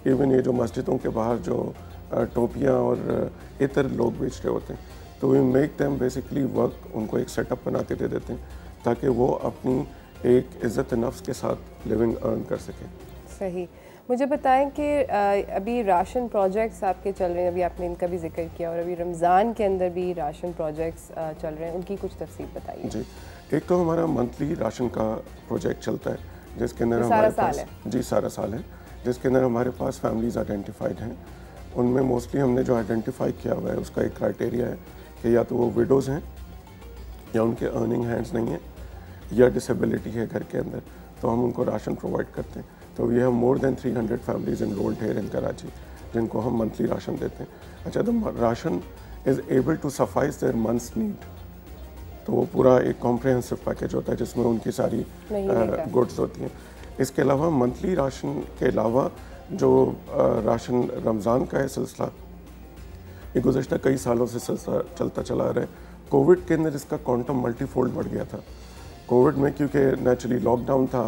इवन ये जो मस्जिदों के बाहर जो टोपियाँ और इतर लोग बेच रहे होते हैं तो we make them basically work. उनको एक सेटअप बना के दे देते हैं ताकि वो अपनी एक इज़्ज़त नफ्स के साथ लिविंग अर्न कर सकें. सही. मुझे बताएं कि अभी राशन प्रोजेक्ट्स आपके चल रहे हैं, अभी आपने इनका भी जिक्र किया और अभी रमज़ान के अंदर भी राशन प्रोजेक्ट्स चल रहे हैं, उनकी कुछ तफसील बताइए. जी, एक तो हमारा मंथली राशन का प्रोजेक्ट चलता है जिसके अंदर हमारे पास सारा साल है, जिसके अंदर हमारे पास फैमिलीज़ आइडेंटिफाइड हैं. उनमें मोस्टली हमने जो आइडेंटिफाई किया हुआ है उसका एक क्राइटेरिया है कि या तो वो विडोज़ हैं या उनके अर्निंग हैंड्स नहीं हैं या डिसेबिलिटी है घर के अंदर, तो हम उनको राशन प्रोवाइड करते हैं. तो we have more than 300 families enrolled here in Karachi जिनको हम मंथली राशन देते हैं. अच्छा, the ration is able to suffice their month's need. तो वो पूरा एक कॉम्प्रिहेंसिव पैकेज होता है जिसमें उनकी सारी गुड्स होती हैं. इसके अलावा मंथली राशन के अलावा जो राशन रमज़ान का है सिलसिला, ये गुज़श्ता कई सालों से सिलसिला चलता चला आ रहा है. कोविड के अंदर इसका क्वांटम मल्टीफोल्ड बढ़ गया था. कोविड में क्योंकि नेचुरली लॉकडाउन था,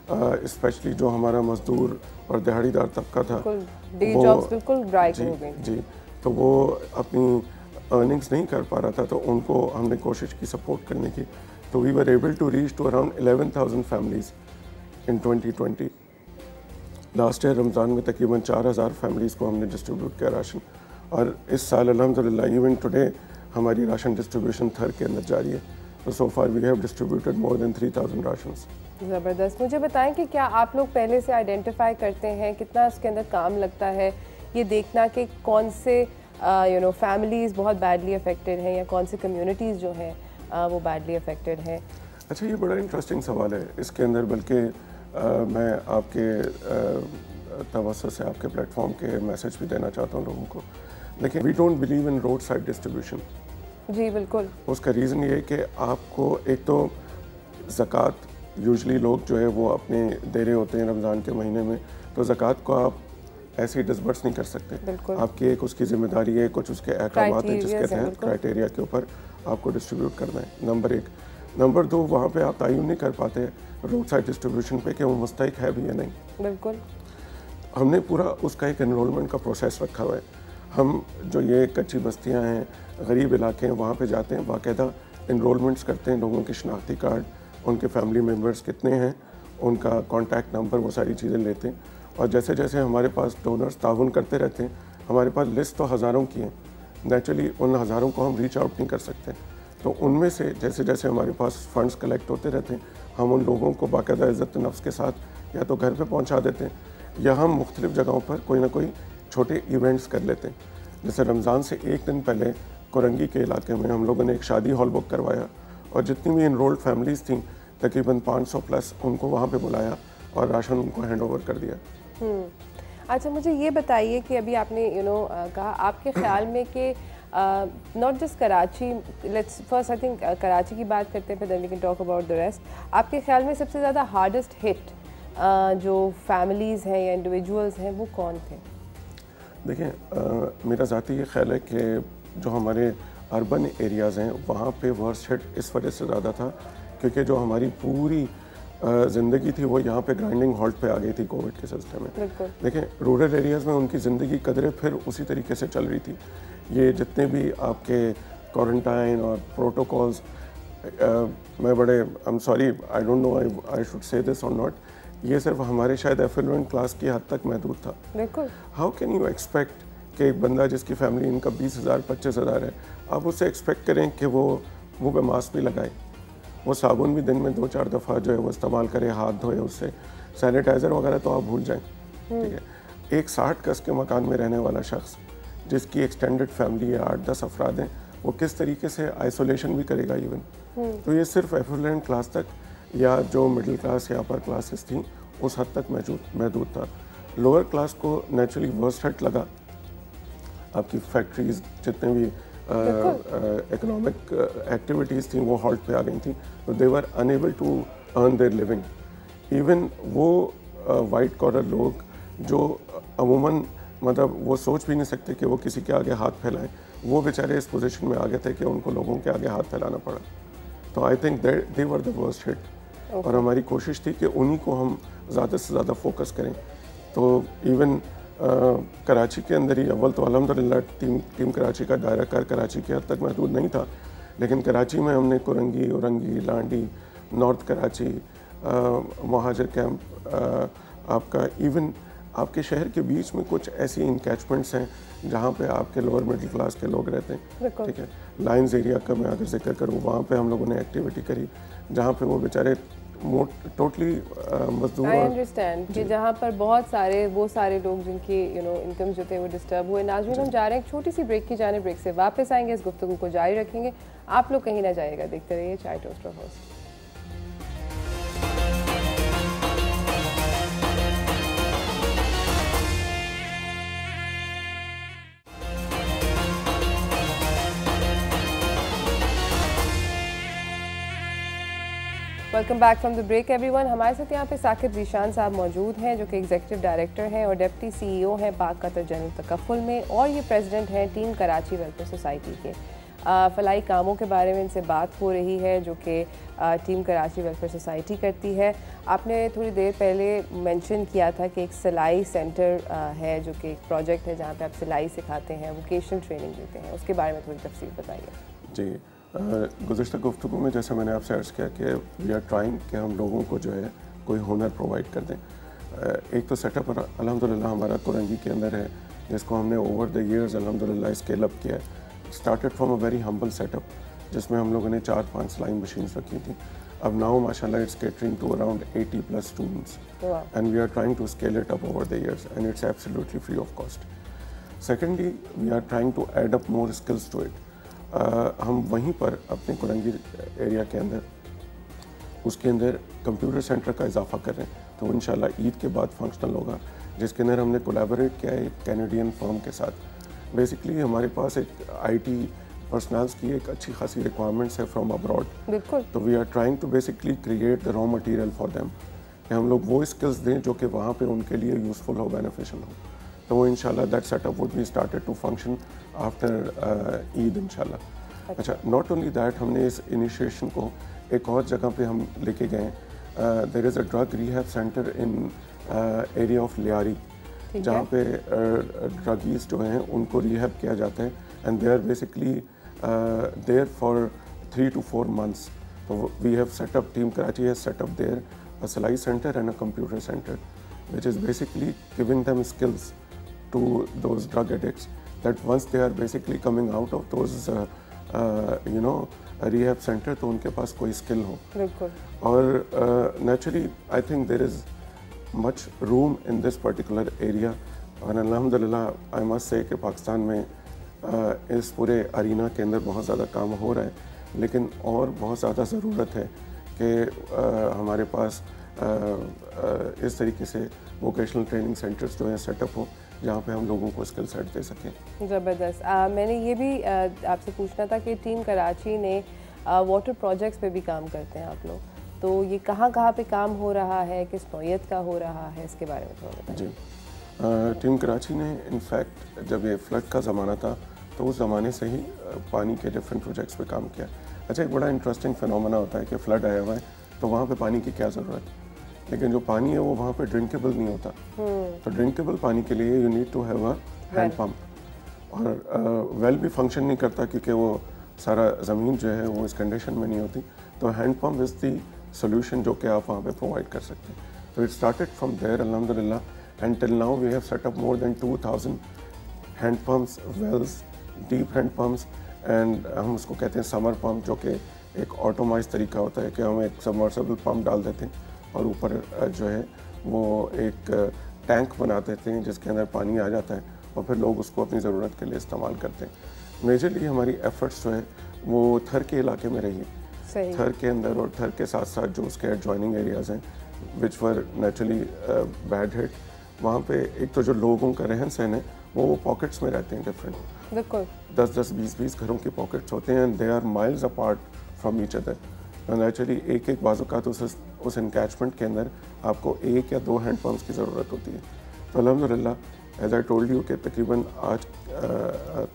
स्पेशली जो हमारा मजदूर और दिहाड़ीदार तबका था जी, तो वो अपनी अर्निंग्स नहीं कर पा रहा था, तो उनको हमने कोशिश की सपोर्ट करने की. तो we were able to reach to around 11,000 families in 2020. Last year Ramzan में तकरीबन 4,000 फैमिलीज़ को हमने डिस्ट्रीब्यूट किया राशन. और इस साल अल्हम्दुलिल्लाह इवन टुडे हमारी राशन डिस्ट्रीब्यूशन थर के अंदर जारी है। तो so far we have distributed more than 3000 rations. ज़बरदस्त। मुझे बताएं कि क्या आप लोग पहले से आइडेंटिफाई करते हैं, कितना इसके अंदर काम लगता है ये देखना कि कौन से फैमिलीज़ बहुत बैडली अफेक्टेड हैं या कौन से कम्युनिटीज़ जो हैं वो बैडली अफेक्टेड हैं? अच्छा, ये बड़ा इंटरेस्टिंग सवाल है इसके अंदर, बल्कि मैं आपके तवज्जो से आपके प्लेटफॉर्म के मैसेज भी देना चाहता हूँ लोगों को। देखिए, we don't believe in road side distribution. जी बिल्कुल। उसका रीज़न ये है कि आपको एक तो ज़कात यूजली लोग जो है वो अपने दे रहे होते हैं रमज़ान के महीने में, तो ज़कात को आप ऐसे ही डिसबर्स नहीं कर सकते। आपकी एक उसकी ज़िम्मेदारी है, कुछ उसके अहकामात हैं जिसके तहत क्राइटेरिया के ऊपर आपको डिस्ट्रीब्यूट करना है, नंबर 1। नंबर 2, वहाँ पे आप तयन नहीं कर पाते रोड साइड डिस्ट्रीब्यूशन पे कि वो मुस्तहिक है भी या नहीं। बिल्कुल। हमने पूरा उसका एक एनरोलमेंट का प्रोसेस रखा हुआ है। हम जो ये कच्ची बस्तियाँ हैं, गरीब इलाके हैं, वहाँ पे जाते हैं, बाकायदा एनरोलमेंट्स करते हैं, लोगों के शनाख्ती कार्ड, उनके फैमिली मेम्बर्स कितने हैं, उनका कॉन्टैक्ट नंबर, वो सारी चीज़ें लेते हैं। और जैसे जैसे हमारे पास डोनर्स ताउन करते रहते हैं, हमारे पास लिस्ट तो हज़ारों की है, नेचुरली उन हज़ारों को हम रीच आउट नहीं कर सकते। तो उनमें से जैसे जैसे हमारे पास फ़ंड्स कलेक्ट होते रहते हैं, हम उन लोगों को बाकायदा इज़्ज़त नफ्स के साथ या तो घर पे पहुंचा देते हैं या हम मुख्तलिफ़ जगहों पर कोई ना कोई छोटे इवेंट्स कर लेते हैं। जैसे रमज़ान से एक दिन पहले कोरंगी के इलाके में हम लोगों ने एक शादी हॉल बुक करवाया और जितनी भी इनरोल्ड फैमिलीज़ थीं तकरीबन 500 प्लस उनको वहाँ पे बुलाया और राशन उनको हैंड ओवर कर दिया। अच्छा, मुझे ये बताइए कि अभी आपने कहा आपके ख्याल में कि not just Karachi, let's first I think Karachi की बात करते हैं, फिर then we can talk about the rest. आपके ख्याल में सबसे ज़्यादा हार्डेस्ट हिट जो फैमिलीज़ हैं या इंडिविजुअल्स हैं वो कौन थे? देखिए, मेरा ज़ाती ये ख्याल है कि जो हमारे अर्बन एरियाज़ हैं वहाँ पे वर्स्ट हिट इस वजह से ज़्यादा था क्योंकि जो हमारी पूरी ज़िंदगी थी वो यहाँ पे ग्राइंडिंग हॉल्ट पे आ गई थी कोविड के सिलसिले में। देखें, रूरल एरियाज़ में उनकी ज़िंदगी कदरे फिर उसी तरीके से चल रही थी। ये जितने भी आपके क्वारंटाइन और प्रोटोकॉल्स, मैं बड़े I am sorry, I don't know I should say this और नॉट, ये सिर्फ हमारे शायद एफिलुएंट क्लास की हद तक महदूद था। बिल्कुल। हाउ कैन यू एक्सपेक्ट कि एक बंदा जिसकी फैमिली इनकम 20,000 25,000 है, आप उससे एक्सपेक्ट करें कि वो मुँह पे मास्क भी लगाए, वो साबुन भी दिन में 2-4 दफ़ा जो है वो इस्तेमाल करे, हाथ धोए उससे, सैनिटाइज़र वगैरह तो आप भूल जाएं। ठीक है, एक 60 गज के मकान में रहने वाला शख्स जिसकी एक्सटेंडेड फैमिली है, 8-10 अफराद हैं, वो किस तरीके से आइसोलेशन भी करेगा इवन। तो ये सिर्फ एफिलुएंट क्लास तक या जो मिडिल क्लास या अपर क्लासेस थी उस हद तक महदूद था। लोअर क्लास को नेचुरली वर्स्ट हिट लगा। आपकी फैक्ट्रीज जितने भी इकोनॉमिक एक्टिविटीज़ थी वो हॉल्ट पे आ गई थी, तो they were unable to earn their living. Even वो वाइट कॉलर लोग जो अमूमन मतलब वो सोच भी नहीं सकते कि वो किसी के आगे हाथ फैलाएं, वो बेचारे इस पोजीशन में आ गए थे कि उनको लोगों के आगे हाथ फैलाना पड़ा। तो I think they were the worst hit. और हमारी कोशिश थी कि उन्हीं को हम ज़्यादा से ज़्यादा फोकस करें। तो इवन कराची के अंदर ही अव्वल तो अल्हम्दुलिल्लाह टीम कराची का दायरा कार कराची के हद तक महदूद नहीं था, लेकिन कराची में हमने कोरंगी, औरंगी, लांडी, नॉर्थ कराची, महाजर कैंप, आपका इवन आपके शहर के बीच में कुछ ऐसी इनकैचमेंट्स हैं जहाँ पे आपके लोअर मिडिल क्लास के लोग रहते हैं। ठीक है, लाइंस एरिया का मैं अगर जिक्र करूँ, वहाँ पे हम लोगों ने एक्टिविटी करी जहाँ पे वो बेचारे टोटली मजदूर। आई अंडरस्टैंड कि जहाँ पर बहुत सारे वो सारे लोग जिनकी इनकम जो थे वो डिस्टर्ब हुए। नाज़रीन, हम जा रहे हैं एक छोटी सी ब्रेक की जाने, ब्रेक से वापस आएंगे, इस गुफ्तगू को जारी रखेंगे। आप लोग कहीं ना जाइएगा, देखते रहिए चाय toaster house. Welcome back from the break everyone. हमारे साथ यहाँ पे साकिब ज़ीशान साहब मौजूद हैं जो कि एग्जीक्यूटिव डायरेक्टर हैं और डिप्टी CEO हैं पाक कतर जनरल तकफ़ुल में, और ये प्रेसिडेंट हैं टीम कराची वेलफेयर सोसाइटी के। फलाई कामों के बारे में इनसे बात हो रही है जो कि टीम कराची वेलफेयर सोसाइटी करती है। आपने थोड़ी देर पहले मेंशन किया था कि एक सिलाई सेंटर है जो कि एक प्रोजेक्ट है जहाँ पे आप सिलाई सिखाते हैं, वोकेशनल ट्रेनिंग देते हैं, उसके बारे में थोड़ी तफसील बताइए। जी, गुज़िश्ता गुफ्तगू में जैसे मैंने आपसे अर्ज़ किया कि वी आर ट्राइंग कि हम लोगों को जो है कोई हुनर प्रोवाइड कर दें। एक तो सेटअप अल्हम्दुलिल्लाह हमारा कोरंगी के अंदर है जिसको हमने ओवर द ईयर्स अल्हम्दुलिल्लाह स्केल अप किया है। Started from a very humble setup, जिसमें हम लोगों ने 4-5 स्लाइंग मशीन्स रखी थी. अब नाउ माशाल्लाह it's catering to around 80+ students, and we are trying to scale it up over the years, and it's absolutely free of cost. Secondly, we are trying to add up more skills to it. हम वहीं पर अपने कुरंगी एरिया के अंदर उसके अंदर कंप्यूटर सेंटर का इजाफा कर रहे हैं. तो इंशाल्लाह ईद के बाद फंक्शनल होगा, जिसके अंदर हमने कोलैबोरेट किया है एक कैनेडियन फर्म के साथ. बेसिकली हमारे पास एक IT पर्सनल्स की एक अच्छी खासी रिक्वायरमेंट्स है फ्रॉम अब्रॉड. बिल्कुल. तो we are trying to basically create the raw material for them, कि हम लोग वो स्किल्स दें जो कि वहाँ पे उनके लिए यूज़फुल हो, बेनिफिशियल हो. तो वो इंशाल्लाह that setup would be started to function after Eid इंशाल्लाह. अच्छा, नॉट ओनली दैट, हमने इस इनिशिएशन को एक और जगह पे हम लेके गए. There is a drug rehab centre in area of Lyari, जहाँ पे ड्रगीज जो हैं उनको रिहैब किया जाता है, and they are basically there for 3 to 4 months. So we have set up, Team Karachi has set up there a Salai center and a computer center, which is basically giving them skills to those drug addicts, that once they are basically coming out of those a rehab center, तो उनके पास कोई skill हो. बिल्कुल. और naturally I think there is much room in this particular area, और अल्हम्दुलिल्लाह I must say कि पाकिस्तान में इस पूरे अरीना के अंदर बहुत ज़्यादा काम हो रहा है, लेकिन और बहुत ज़्यादा ज़रूरत है कि हमारे पास इस तरीके से वोकेशनल ट्रेनिंग सेंटर्स जो हैं सेटअप हो, जहाँ पे हम लोगों को स्किल सेट दे सकें. ज़बरदस्त. मैंने ये भी आपसे पूछना था कि टीम कराची ने वाटर प्रोजेक्ट्स पे भी काम करते हैं आप लोग, तो ये कहाँ कहाँ पे काम हो रहा है, किस नौयत का हो रहा है, इसके बारे में थोड़ा बताइए. जी, टीम कराची ने इनफैक्ट जब ये फ्लड का ज़माना था तो उस ज़माने से ही पानी के डिफरेंट प्रोजेक्ट्स पे काम किया. अच्छा, एक बड़ा इंटरेस्टिंग फिनोमेना होता है कि फ्लड आया हुआ है तो वहाँ पे पानी की क्या ज़रूरत है, लेकिन जो पानी है वो वहाँ पे ड्रिंकेबल नहीं होता. तो ड्रिंकेबल पानी के लिए you need to have a hand pump, और वेल भी फंक्शन नहीं करता क्योंकि वो सारा ज़मीन जो है वो इस कंडीशन में नहीं होती. तो hand pump is the solution जो कि आप वहाँ पे प्रोवाइड कर सकते हैं. तो इट स्टार्टेड फ्रॉम देयर अल्हम्दुलिल्लाह, and till now we have set up more than 2000 hand pumps, wells, deep hand pumps, and हम उसको कहते हैं समर पम्प, जो कि एक ऑटोमाइज तरीका होता है कि हम एक सबमर्सिबल पम्प डाल देते हैं और ऊपर जो है वो एक टैंक बना देते हैं जिसके अंदर पानी आ जाता है, और फिर लोग उसको अपनी ज़रूरत के लिए इस्तेमाल करते हैं. मेजरली हमारी एफर्ट्स जो है वो थर के इलाके में रही है. थर के अंदर और थर के साथ साथ जो उसके एडजॉइनिंग एरियाज़ हैं विच वर नेचुरली बैड हिट, वहाँ पे एक तो जो लोगों का रहन सहन है वो पॉकेट्स में रहते हैं डिफरेंट. बिल्कुल. 10-10, 20-20 घरों के पॉकेट्स होते हैं, and they are miles apart from each other. And actually एक बाज़ उस इनकैचमेंट के अंदर आपको 1 या 2 हैंड पम्प्स की ज़रूरत होती है. तो अल्हम्दुलिल्लाह एज आई टोल्ड यू कि तकरीबन आज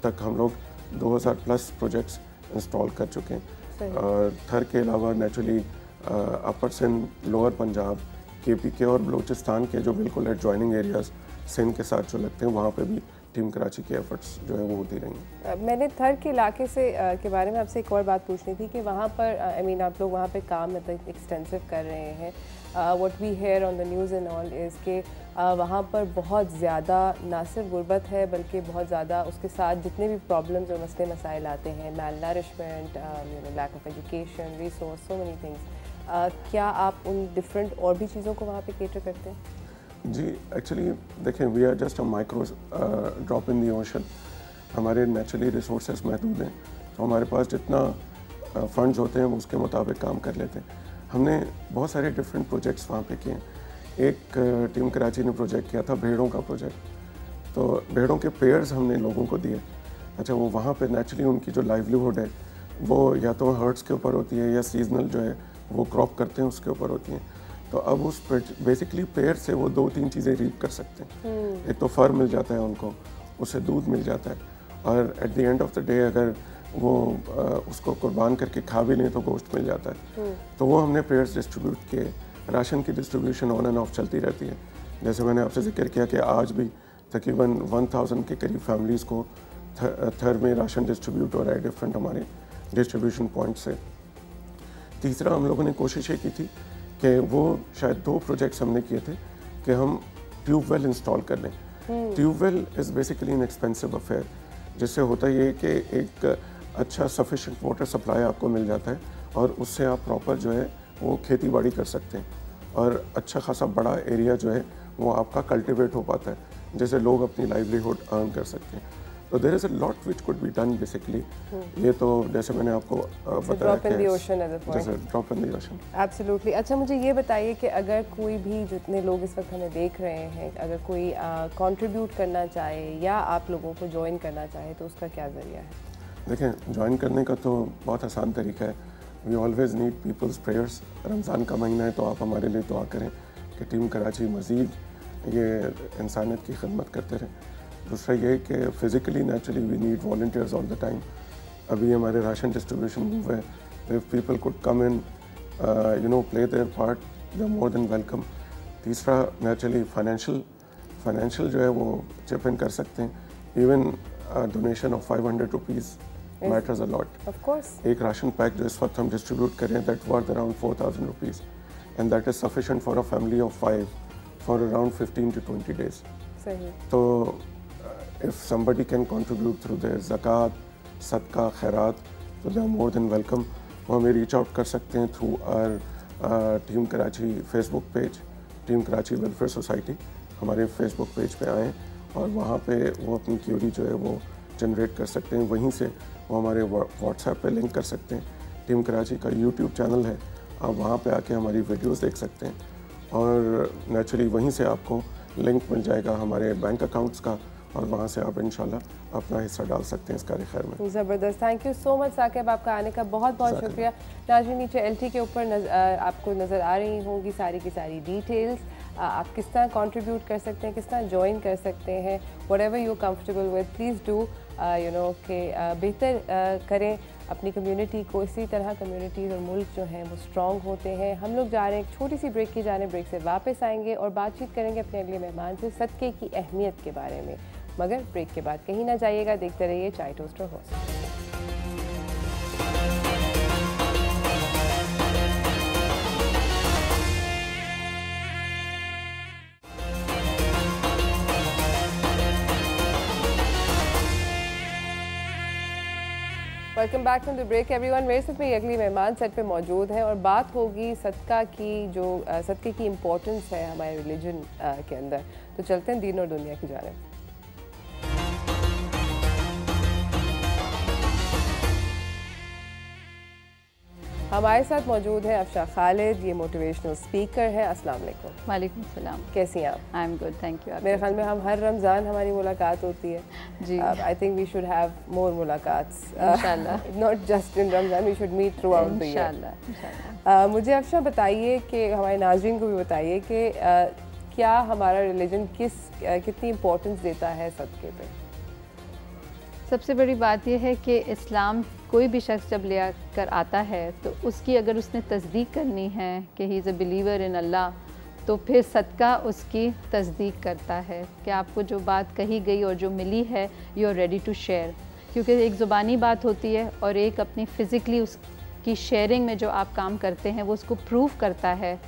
तक हम लोग 2000+ प्रोजेक्ट्स इंस्टॉल कर चुके हैं. और थर के अलावा नेचुरली अपर सिंध, लोअर पंजाब, KPK और बलूचिस्तान के जो बिल्कुल एडजॉइनिंग एरियाज़ सिंध के साथ जो लगते हैं, वहाँ पे भी टीम कराची की एफर्ट्स जो है वो होती रही. मैंने थर के इलाके से के बारे में आपसे एक और बात पूछनी थी कि वहाँ पर आई मीन आप लोग वहाँ पे काम मतलब एक्सटेंसिव कर रहे हैं. What we hear on the news and all is के वहाँ पर बहुत ज़्यादा ना सिर्फ गुर्बत है बल्कि बहुत ज़्यादा उसके साथ जितने भी प्रॉब्लम्स और मसले मसाइल आते हैं, malnourishment, lack of education, resource, so many things. क्या आप उन डिफरेंट और भी चीज़ों को वहाँ पे केटर करते हैं? जी, एक्चुअली देखें, we are just a micro drop in the ocean. हमारे नेचुरली रिसोर्सेज महदूद हैं, तो हमारे पास जितना फंड्स होते हैं वो उसके मुताबिक काम कर लेते हैं. हमने बहुत सारे डिफरेंट प्रोजेक्ट्स वहाँ पे किए. एक टीम कराची ने प्रोजेक्ट किया था भेड़ों का प्रोजेक्ट. तो भेड़ों के पेयर्स हमने लोगों को दिए. अच्छा, वो वहाँ पे नेचुरली उनकी जो लाइवलीहुड है वो या तो हर्ट्स के ऊपर होती है या सीजनल जो है वो क्रॉप करते हैं उसके ऊपर होती हैं. तो अब उस बेसिकली पेड़ से वो 2-3 चीज़ें रीप कर सकते हैं. एक तो फर मिल जाता है उनको, उससे दूध मिल जाता है, और at the end of the day अगर वो उसको कुर्बान करके खा भी लें तो गोश्त मिल जाता है. तो वो हमने पेयर्स डिस्ट्रीब्यूट किए. राशन की डिस्ट्रीब्यूशन ऑन एंड ऑफ चलती रहती है. जैसे मैंने आपसे जिक्र किया कि आज भी तकरीबन 1000 के करीब फैमिलीज़ को थर में राशन डिस्ट्रीब्यूट हो रहा है डिफरेंट हमारे डिस्ट्रीब्यूशन पॉइंट से. तीसरा हम लोगों ने कोशिश ये की थी कि वो शायद 2 प्रोजेक्ट्स हमने किए थे कि हम ट्यूबवेल इंस्टॉल कर लें. Tubewell is basically an expensive affair, जिससे होता ये कि एक अच्छा सफिशेंट वाटर सप्लाई आपको मिल जाता है और उससे आप प्रॉपर जो है वो खेती बाड़ी कर सकते हैं और अच्छा खासा बड़ा एरिया जो है वो आपका कल्टिवेट हो पाता है, जैसे लोग अपनी लाइवलीहुड अर्न कर सकते हैं। तो there is a lot which could be done basically. ये तो जैसे मैंने आपको बताया कि जैसे drop in the ocean. Absolutely. अच्छा मुझे ये बताइए कि अगर कोई भी, जितने लोग इस वक्त हमें देख रहे हैं, अगर कोई कंट्रीब्यूट करना चाहे या आप लोगों को ज्वाइन करना चाहे तो उसका क्या ज़रिया है? देखें, ज्वाइन करने का तो बहुत आसान तरीका है। We always need peoples prayers. Ramzan का महीना है तो आप हमारे लिए दुआ करें कि टीम कराची मज़ीद ये इंसानियत की खिदमत करते रहें। दूसरा ये कि physically naturally we need volunteers all the time. अभी हमारे राशन डिस्ट्रीब्यूशन मूव है, if people could come in play their part, they are more than welcome. तीसरा नेचुरली फाइनेंशियल जो है वो चिप इन कर सकते हैं। Even donation of 500 rupees matters a lot. Of course एक राशन पैक जो इस वक्त हम डिस्ट्रीब्यूट कर रहे हैं that worth around 4000 rupees and that is sufficient for a family of 5 for around 15 to 20 days। सही। तो if somebody can contribute through their ज़कात, सदका, खैरात, तो they are more than welcome। वो हमें रीच आउट कर सकते हैं through our team Karachi Facebook page, team Karachi welfare society. हमारे फेसबुक पेज पे आएँ और वहाँ पे वो अपनी क्यूरी जो है वो जनरेट कर सकते हैं। वहीं से वो हमारे व्हाट्सएप पे लिंक कर सकते हैं। टीम कराची का यूट्यूब चैनल है, आप वहाँ पे आके हमारी वीडियोस देख सकते हैं और नेचुरली वहीं से आपको लिंक मिल जाएगा हमारे बैंक अकाउंट्स का और वहाँ से आप इंशाल्लाह अपना हिस्सा डाल सकते हैं इस कार्य खैर में। ज़बरदस्त। Thank you so much Saqib, आपका आने का बहुत बहुत शुक्रिया। नाज़रीन, नीचे LT के ऊपर आपको नज़र आ रही होंगी सारी की सारी डिटेल्स। आप किस तरह कंट्रीब्यूट कर सकते हैं, किस तरह ज्वाइन कर सकते हैं, whatever you comfortable with, please do कि बेहतर करें अपनी कम्युनिटी को। इसी तरह कम्युनिटीज़ और मुल्क जो हैं वो स्ट्रॉन्ग होते हैं। हम लोग जा रहे हैं एक छोटी सी ब्रेक की जाने, ब्रेक से वापस आएंगे और बातचीत करेंगे अपने अगले मेहमान से सदक़े की अहमियत के बारे में। मगर ब्रेक के बाद कहीं ना जाइएगा, देखते रहिए चाय टोस्ट और host. Welcome back from the break everyone. मेरे साथ में अगली मेहमान सेट पे मौजूद हैं और बात होगी सदका की, जो सदक़े की इम्पोर्टेंस है हमारे रिलीजन के अंदर। तो चलते हैं दीन और दुनिया की जानिब। हमारे साथ मौजूद है अफशा खालिद, ये मोटिवेशनल स्पीकर है। अस्सलाम वालेकुम। वालेकुम सलाम। कैसी हैं आप? I am good, thank you. मेरे ख्याल में हम हर रमज़ान हमारी मुलाकात होती है जी। I think we should have more मुलाकात इंशाल्लाह। Not just in Ramzan, we should meet throughout the year इंशाल्लाह। मुझे अफशा बताइए कि हमारे नाज़रीन को भी बताइए कि क्या हमारा रिलीजन कितनी इम्पोर्टेंस देता है सदक़े पे? सबसे बड़ी बात यह है कि इस्लाम कोई भी शख्स जब ले कर आता है तो उसकी अगर उसने तस्दीक करनी है कि he is a believer in अल्लाह, तो फिर सदका उसकी तस्दीक करता है कि आपको जो बात कही गई और जो मिली है you are ready to share. क्योंकि एक ज़ुबानी बात होती है और एक अपनी फ़िज़िकली उसकी शेयरिंग में जो आप काम करते हैं वो उसको प्रूव करता है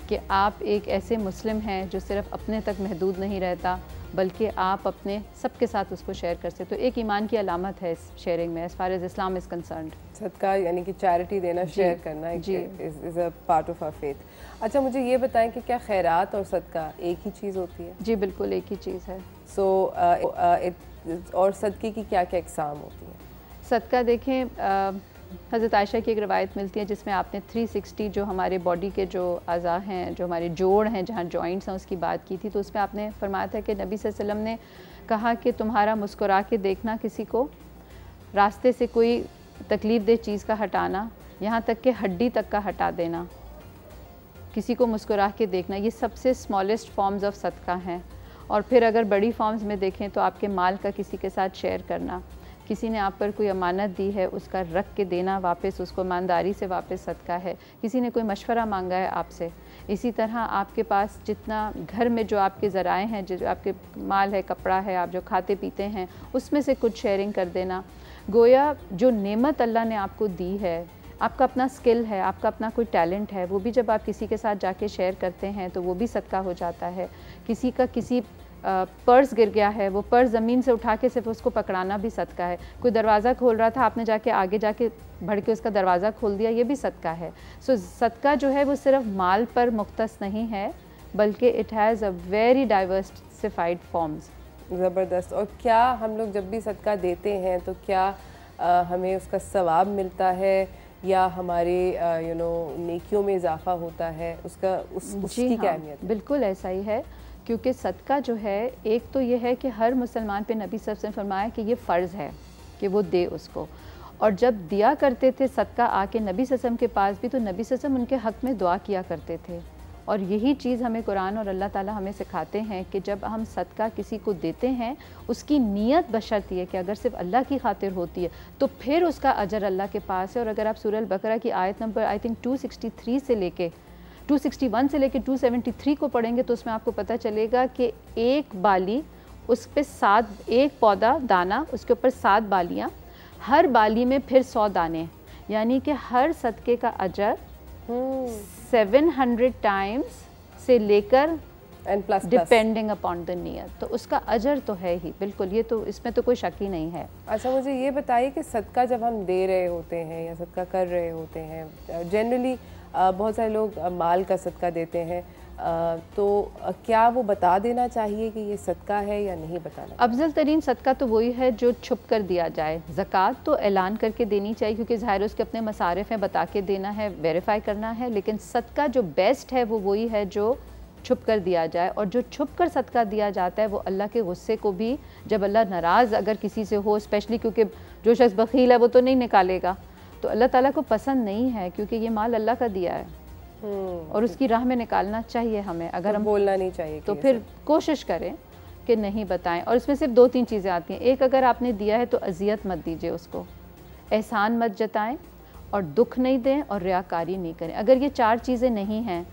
कि आप एक ऐसे मुस्लिम हैं जो सिर्फ़ अपने तक महदूद नहीं रहता बल्कि आप अपने सबके साथ उसको शेयर कर सकते। तो एक ईमान की अलामत है इस शेयरिंग में, as far as Islam is concerned. सदका यानी कि चैरिटी देना, शेयर करना is a part of our faith. अच्छा मुझे ये बताएं कि क्या खैरात और सदका एक ही चीज़ होती है? जी बिल्कुल एक ही चीज़ है। और सदक़े की क्या क्या इक़साम होती हैं? सदका देखें, हज़रत आयशा की एक रवायत मिलती है जिसमें आपने 360 जो हमारे बॉडी के जो अज़ा हैं, जो हमारे जोड़ हैं, जहाँ जॉइंट्स हैं, उसकी बात की थी। तो उसमें आपने फरमाया था कि नबी सल्लल्लाहु अलैहि वसल्लम ने कहा कि तुम्हारा मुस्कुरा के देखना किसी को, रास्ते से कोई तकलीफ़ दे चीज़ का हटाना, यहाँ तक कि हड्डी तक का हटा देना, किसी को मुस्कुरा के देखना, ये सबसे स्मॉलेस्ट फॉर्म्स ऑफ सदका हैं। और फिर अगर बड़ी फॉर्म्स में देखें तो आपके माल का किसी के साथ शेयर करना, किसी ने आप पर कोई अमानत दी है उसका रख के देना वापस, उसको ईमानदारी से वापस सदका है। किसी ने कोई मशवरा मांगा है आपसे, इसी तरह आपके पास जितना घर में जो आपके ज़राए हैं, जो आपके माल है, कपड़ा है, आप जो खाते पीते हैं, उसमें से कुछ शेयरिंग कर देना। गोया जो नेमत अल्लाह ने आपको दी है, आपका अपना स्किल है, आपका अपना कोई टैलेंट है, वो भी जब आप किसी के साथ जाके शेयर करते हैं तो वो भी सदका हो जाता है। किसी का किसी पर्स गिर गया है, वो पर्स ज़मीन से उठा के सिर्फ उसको पकड़ाना भी सदका है। कोई दरवाज़ा खोल रहा था, आपने जाके आगे जाके बढ़ के उसका दरवाज़ा खोल दिया, ये भी सदका है। सो सदका जो है वो सिर्फ माल पर मुख्तस नहीं है, बल्कि it has a very diversified forms. ज़बरदस्त। और क्या हम लोग जब भी सदका देते हैं तो क्या हमें उसका सवाब मिलता है या हमारे नेकियों में इजाफा होता है, उसकी क्या अहमियत है? बिल्कुल ऐसा ही है, क्योंकि सदका जो है, एक तो ये है कि हर मुसलमान पे नबी सल्लल्लाहु अलैहि वसल्लम ने फरमाया कि ये फ़र्ज़ है कि वो दे उसको। और जब दिया करते थे सदका आके नबी सल्लल्लाहु अलैहि वसल्लम के पास भी, तो नबी सल्लल्लाहु अलैहि वसल्लम उनके हक़ में दुआ किया करते थे। और यही चीज़ हमें कुरान और अल्लाह ताला हमें सिखाते हैं कि जब हम सदका किसी को देते हैं, उसकी नीयत बशर्त है कि अगर सिर्फ अल्लाह की खातिर होती है तो फिर उसका अजर अल्लाह के पास है। और अगर आप सूरह अल-बकरा की आयत नंबर आई थिंक 261 से लेके 273 को पढ़ेंगे तो उसमें आपको पता चलेगा कि एक बाली, उस पर 7, एक पौधा दाना, उसके ऊपर 7 बालियाँ, हर बाली में फिर 100 दाने, यानी कि हर सदके का अजर 700 टाइम्स से लेकर डिपेंडिंग अपॉन द नियत, तो उसका अजर तो है ही बिल्कुल, ये तो इसमें तो कोई शक ही नहीं है। अच्छा, मुझे ये बताइए कि सदका जब हम दे रहे होते हैं या सदका कर रहे होते हैं, जनरली बहुत सारे लोग माल का सदका देते हैं, तो क्या वो बता देना चाहिए कि ये सदका है या नहीं बताना? अफजल तरीन सदका तो वही है जो छुप कर दिया जाए। ज़कात तो ऐलान करके देनी चाहिए, क्योंकि ज़ाहिर उसके अपने मसारिफ हैं, बता के देना है, वेरीफाई करना है। लेकिन सदका जो बेस्ट है वो वही है जो छुप कर दिया जाए। और जो छुप कर सदका दिया जाता है वो अल्लाह के गुस्से को भी, जब अल्लाह नाराज़ अगर किसी से हो, स्पेशली क्योंकि जो शख्स बखील है वो तो नहीं निकालेगा, तो अल्लाह ताला को पसंद नहीं है, क्योंकि ये माल अल्लाह का दिया है और उसकी राह में निकालना चाहिए हमें। अगर तो हम बोलना नहीं चाहिए तो फिर कोशिश करें कि नहीं बताएं। और इसमें सिर्फ 2-3 चीज़ें आती हैं। एक, अगर आपने दिया है तो अजियत मत दीजिए उसको, एहसान मत जताएं, और दुख नहीं दें, और रियाकारी नहीं करें। अगर ये 4 चीज़ें नहीं हैं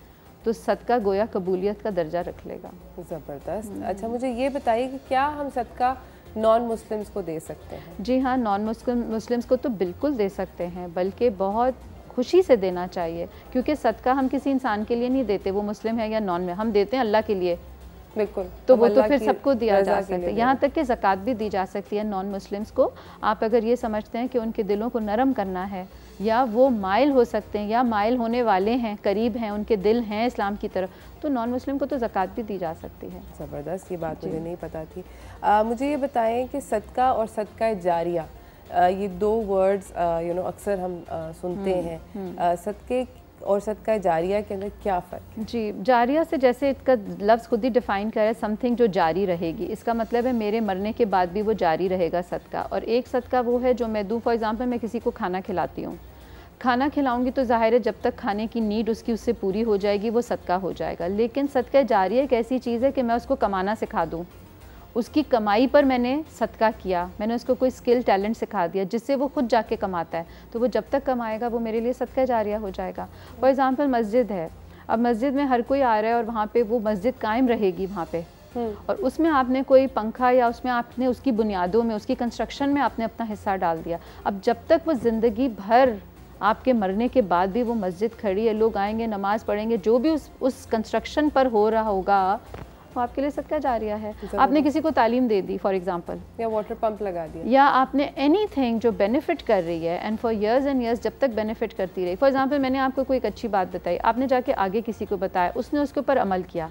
तो सदका गोया कबूलियत का दर्जा रख लेगा। ज़बरदस्त। अच्छा, मुझे ये बताइए कि क्या हम सदका नॉन मुस्लिम्स को दे सकते हैं? जी हाँ, नॉन मुस्लिम्स को तो बिल्कुल दे सकते हैं, बल्कि बहुत खुशी से देना चाहिए, क्योंकि सदका हम किसी इंसान के लिए नहीं देते, वो मुस्लिम है या नॉन में, हम देते हैं अल्लाह के लिए। बिल्कुल, तो वो तो फिर सबको दिया जा सकता है। यहाँ तक कि ज़कात भी दी जा सकती है नॉन मुस्लिम्स को। आप अगर ये समझते हैं कि उनके दिलों को नरम करना है, या वो माइल हो सकते हैं या माइल होने वाले हैं, करीब हैं, उनके दिल हैं इस्लाम की तरफ, तो नॉन मुस्लिम को तो ज़कात भी दी जा सकती है। ज़बरदस्त, ये बात मुझे नहीं पता थी। मुझे ये बताएं कि सदका और सदका जारिया, ये 2 वर्ड्स अक्सर हम सुनते हैं, सदके और सदका जारिया के अंदर क्या फ़र्क है? जी, जारिया से जैसे इसका लफ्ज़ खुद ही डिफ़ाइन कर है, समथिंग जो जारी रहेगी। इसका मतलब है मेरे मरने के बाद भी वो जारी रहेगा सदका। और एक सदका वो है जो मैं दूँ, फॉर एग्ज़ाम्पल मैं किसी को खाना खिलाती हूँ, खाना खिलाऊंगी तो ज़ाहिर है जब तक खाने की नीड उसकी उससे पूरी हो जाएगी वो सदका हो जाएगा। लेकिन सदका जारिया एक ऐसी चीज़ है कि मैं उसको कमाना सिखा दूँ, उसकी कमाई पर मैंने सदका किया, मैंने उसको कोई स्किल टैलेंट सिखा दिया जिससे वो खुद जाके कमाता है, तो वो जब तक कमाएगा वो मेरे लिए सदका जारिया हो जाएगा। फॉर एग्ज़ाम्पल मस्जिद है, अब मस्जिद में हर कोई आ रहा है और वहाँ पे वो मस्जिद कायम रहेगी वहाँ पे, और उसमें आपने कोई पंखा या उसमें आपने उसकी बुनियादों में, उसकी कंस्ट्रक्शन में आपने अपना हिस्सा डाल दिया। अब जब तक वो ज़िंदगी भर, आपके मरने के बाद भी वो मस्जिद खड़ी है, लोग आएंगे, नमाज़ पढ़ेंगे, जो भी उस कंस्ट्रक्शन पर हो रहा होगा वो आपके लिए सदका जारिया है। आपने किसी को तालीम दे दी फॉर एग्जांपल, या वाटर पंप लगा दिया, या आपने एनीथिंग जो बेनिफिट कर रही है and for years and years जब तक बेनिफिट करती रही। फॉर एग्जांपल मैंने आपको कोई एक अच्छी बात बताई, आपने जाके आगे किसी को बताया, उसने उसके ऊपर अमल किया,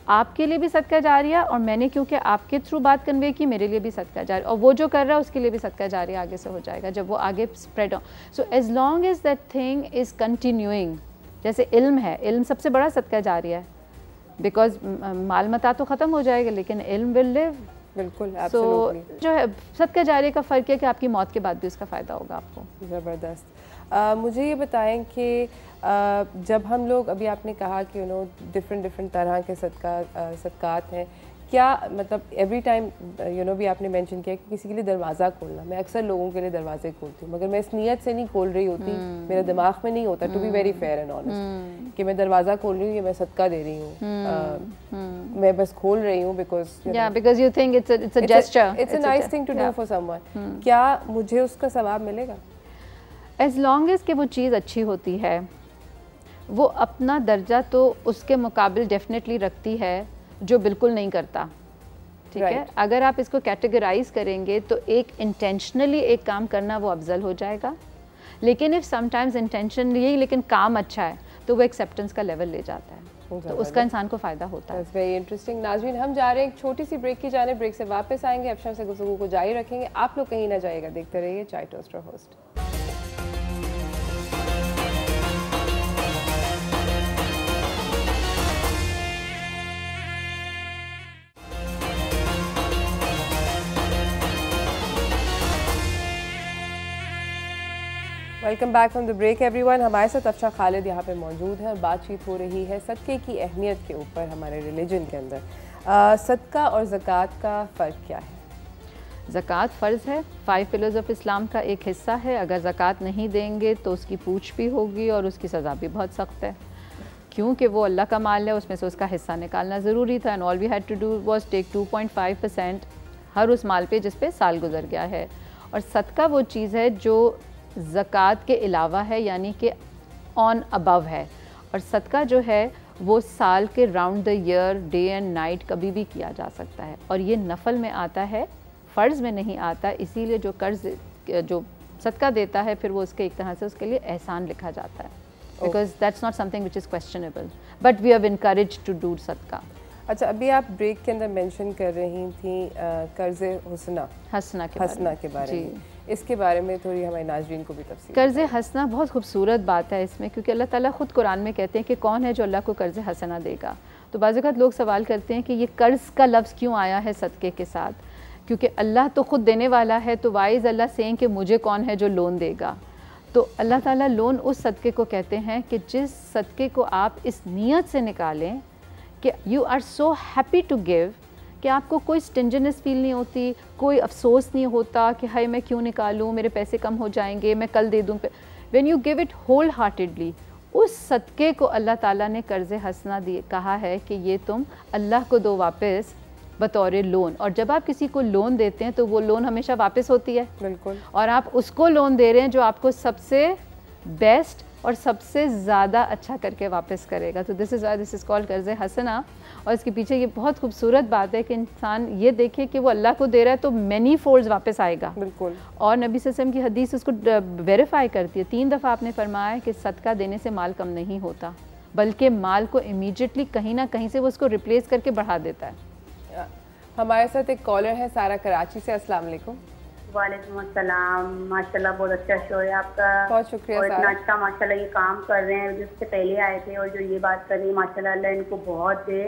आपके लिए भी सदका जारिया, और मैंने क्योंकि आपके थ्रू बात कन्वे की मेरे लिए भी सदका जारिया, और वो जो कर रहा है उसके लिए भी सदका जारिया आगे से हो जाएगा जब वो आगे स्प्रेड हो। So as long as that thing is continuing, जैसे इल्म है, इल्म सबसे बड़ा सदका जारिया है, बिकॉज माल मता तो ख़त्म हो जाएगा लेकिन इल्म विल लिव। बिल्कुल, सो जो है सदका जारिया का फ़र्क है कि आपकी मौत के बाद भी उसका फ़ायदा होगा आपको। ज़बरदस्त। मुझे ये बताएं कि जब हम लोग, अभी आपने कहा कि डिफरेंट तरह के सदकात हैं, क्या मतलब एवरी टाइम भी आपने मेंशन किया कि किसी के लिए दरवाज़ा खोलना, मैं अक्सर लोगों के लिए दरवाजे खोलती हूँ मगर मैं इस नीयत से नहीं खोल रही होती, मेरे दिमाग में नहीं होता, to be very fair and honest, कि मैं दरवाज़ा खोल रही हूँ या मैं सदका दे रही हूँ, मैं बस खोल रही हूँ because you think it's a gesture, it's a nice thing to do for someone. क्या मुझे उसका सवाब मिलेगा? एज लॉन्ग एज कि वो चीज़ अच्छी होती है, वो अपना दर्जा तो उसके मुकाबिल डेफिनेटली रखती है जो बिल्कुल नहीं करता। ठीक है। अगर आप इसको कैटेगराइज करेंगे तो एक इंटेंशनली एक काम करना वो अफजल हो जाएगा, लेकिन इफ़ समटाइम्स इंटेंशन यही लेकिन काम अच्छा है तो वो एक्सेप्टेंस का लेवल ले जाता है, तो उसका इंसान को फ़ायदा होता है। Very interesting. नाज़रीन, हम जा रहे हैं एक छोटी सी ब्रेक की जाने, ब्रेक से वापस आएंगे, अफशा से गुफ्तगू को जारी रखेंगे। आप लोग कहीं ना जाइएगा, देखते रहिए चाय toaster host. Welcome back from the break everyone. हमारे साथ अफशा खालिद यहाँ पे मौजूद हैं और बातचीत हो रही है सदक़े की अहमियत के ऊपर हमारे रिलीजन के अंदर। सदका और ज़कात का फ़र्क क्या है? ज़कात फ़र्ज़ है, 5 पिलर्स ऑफ इस्लाम का एक हिस्सा है। अगर ज़कात नहीं देंगे तो उसकी पूछ भी होगी और उसकी सज़ा भी बहुत सख्त है, क्योंकि वो अल्लाह का माल है, उसमें से उसका हिस्सा निकालना ज़रूरी था। And all we had to do was take 2.5% हर उस माल पे जिस पे साल गुजर गया है। और सदका वो चीज़ है जो ज़कात के अलावा है, यानी कि ऑन अबव है। और सदका जो है वो साल के round the year, day and night कभी भी किया जा सकता है, और ये नफल में आता है, फ़र्ज़ में नहीं आता। इसीलिए जो कर्ज़ जो सदका देता है फिर वो उसके एक तरह से उसके लिए एहसान लिखा जाता है, because that's not something which is questionable, but we have encouraged to do सदका। अच्छा, अभी आप ब्रेक के अंदर मेंशन कर रही थी कर्ज़ हसना के बारे में, इसके बारे में थोड़ी हमारे नाज़रीन को भी तफसील। कर्ज़ हसना बहुत खूबसूरत बात है इसमें, क्योंकि अल्लाह ताला ख़ुद कुरान में कहते हैं कि कौन है जो अल्लाह को कर्ज़ हसना देगा। तो बाज़ वक़्त लोग सवाल करते हैं कि ये कर्ज़ का लफ्ज़ क्यों आया है सदक़े के साथ, क्योंकि अल्लाह तो ख़ुद देने वाला है, तो वाइज़ अल्लाह सेइंग कि मुझे कौन है जो लोन देगा। तो अल्लाह ताला लोन उस सदक़े को कहते हैं कि जिस सदक़े को आप इस नीयत से निकालें कि you are so happy to give, कि आपको कोई स्टिंजीनेस फील नहीं होती, कोई अफसोस नहीं होता कि हाय मैं क्यों निकालूं, मेरे पैसे कम हो जाएंगे, मैं कल दे दूं। When you give it whole heartedly, उस सदक़े को अल्लाह ताला ने कर्ज़ हसना दिए, कहा है कि ये तुम अल्लाह को दो वापस बतौर लोन। और जब आप किसी को लोन देते हैं तो वो लोन हमेशा वापस होती है, बिल्कुल, और आप उसको लोन दे रहे हैं जो आपको सबसे बेस्ट और सबसे ज़्यादा अच्छा करके वापस करेगा। तो दिस इज़ कॉल्ड कर्ज़ हसना। और इसके पीछे ये बहुत खूबसूरत बात है कि इंसान ये देखे कि वो अल्लाह को दे रहा है तो मैनी फोल्ड्स वापस आएगा, बिल्कुल। और नबी सल्लल्लाहु अलैहि वसल्लम की हदीस उसको वेरीफाई करती है। 3 दफ़ा आपने फरमाया कि सदका देने से माल कम नहीं होता, बल्कि माल को इमीडिएटली कहीं ना कहीं से वो उसको रिप्लेस करके बढ़ा देता है। हमारे साथ एक कॉलर है सारा कराची से। अस्सलाम वालेकुम। वालेकुम अस्सलाम। माशाल्लाह बहुत अच्छा शो है आपका, बहुत शुक्रिया। और इतना अच्छा माशाल्लाह ये काम कर रहे हैं, जिससे पहले आए थे और जो ये बात कर रही है माशाल्लाह, अल्लाह इनको बहुत दे,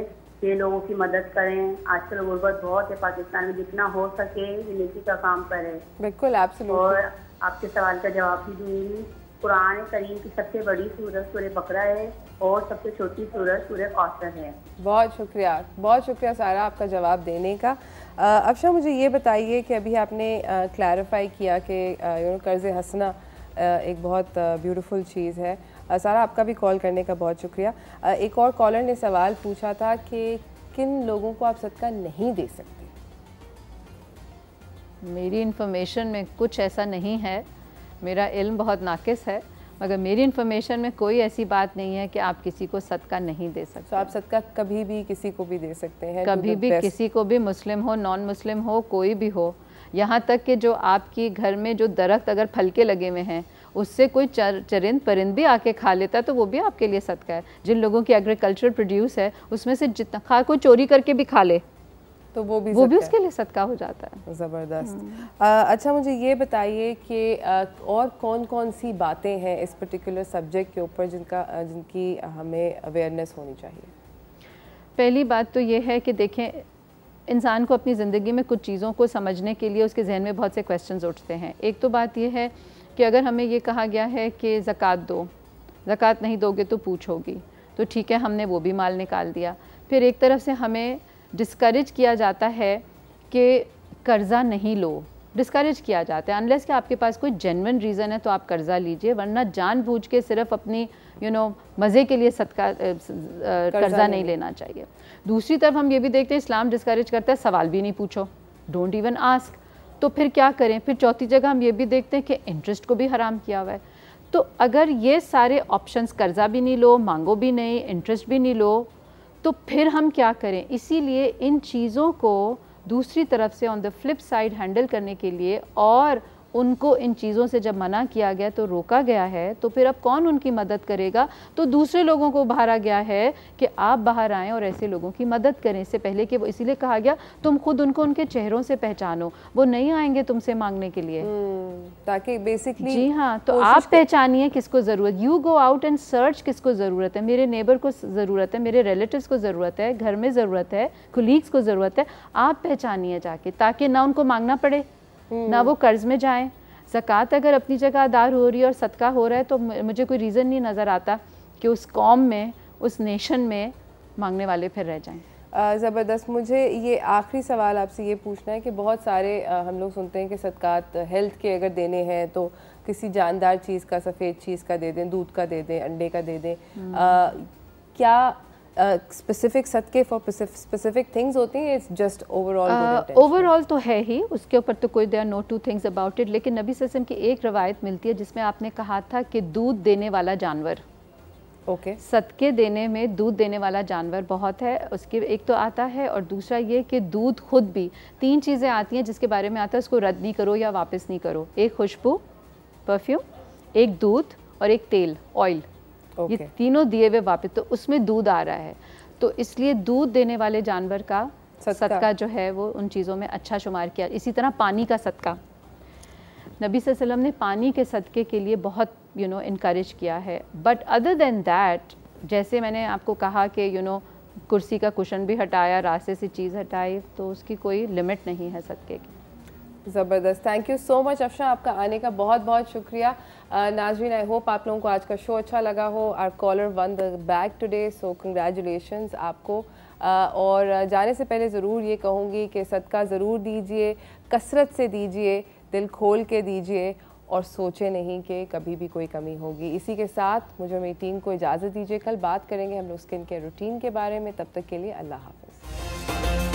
ये लोगों की मदद करें। आजकल गुर्बत बहुत है पाकिस्तान में, जितना हो सके ये नेकी का काम करें। बिल्कुल, एब्सोल्युटली। और आपके सवाल का जवाब भी दूंगी। कुरान करीम की सबसे बड़ी सूरत सूरह बकरा है और सबसे छोटी सूरत सूरह कौसर है। बहुत शुक्रिया सारा आपका जवाब देने का। अफशा, मुझे ये बताइए कि अभी आपने क्लैरिफाई किया कि कर्ज़ हसना एक बहुत ब्यूटीफुल चीज़ है। सारा, आपका भी कॉल करने का बहुत शुक्रिया। एक और कॉलर ने सवाल पूछा था कि किन लोगों को आप सदका नहीं दे सकते? मेरी इन्फॉर्मेशन में कुछ ऐसा नहीं है, मेरा इल्म बहुत नाकिस है, मगर मेरी इन्फॉर्मेशन में कोई ऐसी बात नहीं है कि आप किसी को सदका नहीं दे सकते। तो आप सदका कभी भी किसी को भी दे सकते हैं? कभी भी किसी को भी, मुस्लिम हो नॉन मुस्लिम हो कोई भी हो। यहाँ तक कि जो आपकी घर में जो दरख्त अगर फल के लगे हुए हैं उससे कोई चरिंद परिंद भी आके खा लेता है तो वो भी आपके लिए सदका है। जिन लोगों की एग्रीकल्चर प्रोड्यूस है उसमें से जितना खा कोई चोरी करके भी खा ले तो वो भी उसके लिए सदका हो जाता है। ज़बरदस्त। अच्छा, मुझे ये बताइए कि और कौन कौन सी बातें हैं इस पर्टिकुलर सब्जेक्ट के ऊपर जिनकी हमें अवेयरनेस होनी चाहिए? पहली बात तो ये है कि देखें, इंसान को अपनी ज़िंदगी में कुछ चीज़ों को समझने के लिए उसके जहन में बहुत से क्वेश्चंस उठते हैं। एक तो बात ये है कि अगर हमें ये कहा गया है कि ज़कात दो, ज़कात नहीं दोगे तो पूछ होगी, तो ठीक है हमने वो भी माल निकाल दिया। फिर एक तरफ से हमें डिस्करेज किया जाता है कि कर्ज़ा नहीं लो, डिस्करेज किया जाता है। अनलेस कि आपके पास कोई जेन्युइन रीज़न है तो आप कर्ज़ा लीजिए, वरना जानबूझ के सिर्फ अपनी मज़े के लिए कर्ज़ा नहीं लेना चाहिए। दूसरी तरफ हम ये भी देखते हैं इस्लाम डिस्करेज करता है सवाल भी नहीं पूछो, डोंट इवन आस्क। तो फिर क्या करें? फिर चौथी जगह हम ये भी देखते हैं कि इंटरेस्ट को भी हराम किया हुआ है। तो अगर ये सारे ऑप्शंस, कर्ज़ा भी नहीं लो, मांगो भी नहीं, इंटरेस्ट भी नहीं लो, तो फिर हम क्या करें? इसीलिए इन चीज़ों को दूसरी तरफ से on the flip side handle करने के लिए और उनको इन चीज़ों से जब मना किया गया तो रोका गया है, तो फिर अब कौन उनकी मदद करेगा? तो दूसरे लोगों को उभारा गया है कि आप बाहर आएँ और ऐसे लोगों की मदद करें। इससे पहले कि वो, इसीलिए कहा गया तुम खुद उनको उनके चेहरों से पहचानो, वो नहीं आएंगे तुमसे मांगने के लिए। ताकि बेसिकली जी हाँ, तो आप पहचानिए किसको ज़रूरत, you go out and search किसको ज़रूरत है। मेरे नेबर को ज़रूरत है, मेरे रिलेटिव्स को ज़रूरत है, घर में ज़रूरत है, कुलीग्स को ज़रूरत है, आप पहचानिए जाके, ताकि ना उनको मांगना पड़े, ना वो कर्ज में जाएं। ज़कात अगर अपनी जगह अदा हो रही है और सदका हो रहा है तो मुझे कोई रीज़न नहीं नज़र आता कि उस कौम में, उस नेशन में मांगने वाले फिर रह जाएं। ज़बरदस्त। मुझे ये आखिरी सवाल आपसे ये पूछना है कि बहुत सारे हम लोग सुनते हैं कि सदकात हेल्थ के अगर देने हैं तो किसी जानदार चीज़ का, सफ़ेद चीज़ का दे दें, दूध का दे दें, अंडे का दे दें। क्या स्पेसिफिक सदके फॉर स्पेसिफिक थिंग्स होती हैं? It's just overall? ओवरऑल तो है ही, उसके ऊपर तो कोई there no two things about it. लेकिन नबी सल्लल्लाहु अलैहि वसल्लम की एक रवायत मिलती है जिसमें आपने कहा था कि दूध देने वाला जानवर, सदके देने में दूध देने वाला जानवर बहुत है। उसके एक तो आता है, और दूसरा ये कि दूध खुद भी, 3 चीज़ें आती हैं जिसके बारे में आता है उसको रद्द नहीं करो या वापस नहीं करो। एक खुशबू, परफ्यूम, एक दूध और एक तेल, ऑयल। ये तीनों दिए हुए वापस, तो उसमें दूध आ रहा है, तो इसलिए दूध देने वाले जानवर का सदका जो है वो उन चीज़ों में अच्छा शुमार किया। इसी तरह पानी का सदका, नबी सल्लल्लाहु अलैहि वसल्लम ने पानी के सदके के लिए बहुत इनकरेज किया है। बट अदर देन दैट, जैसे मैंने आपको कहा कि कुर्सी का कुशन भी हटाया, रास्ते से चीज़ हटाई, तो उसकी कोई लिमिट नहीं है सदके की। ज़बरदस्त। Thank you so much Afsha, आपका आने का बहुत बहुत शुक्रिया। नाज़रीन, आई होप आप लोगों को आज का शो अच्छा लगा हो। Our caller won the bag today, so congratulations आपको। और जाने से पहले ज़रूर ये कहूँगी कि सदका ज़रूर दीजिए, कसरत से दीजिए, दिल खोल के दीजिए, और सोचे नहीं कि कभी भी कोई कमी होगी। इसी के साथ मुझे मेरी टीम को इजाज़त दीजिए। कल बात करेंगे हम लोग स्किन केयर रूटीन के बारे में। तब तक के लिए अल्लाह हाफ़िज़।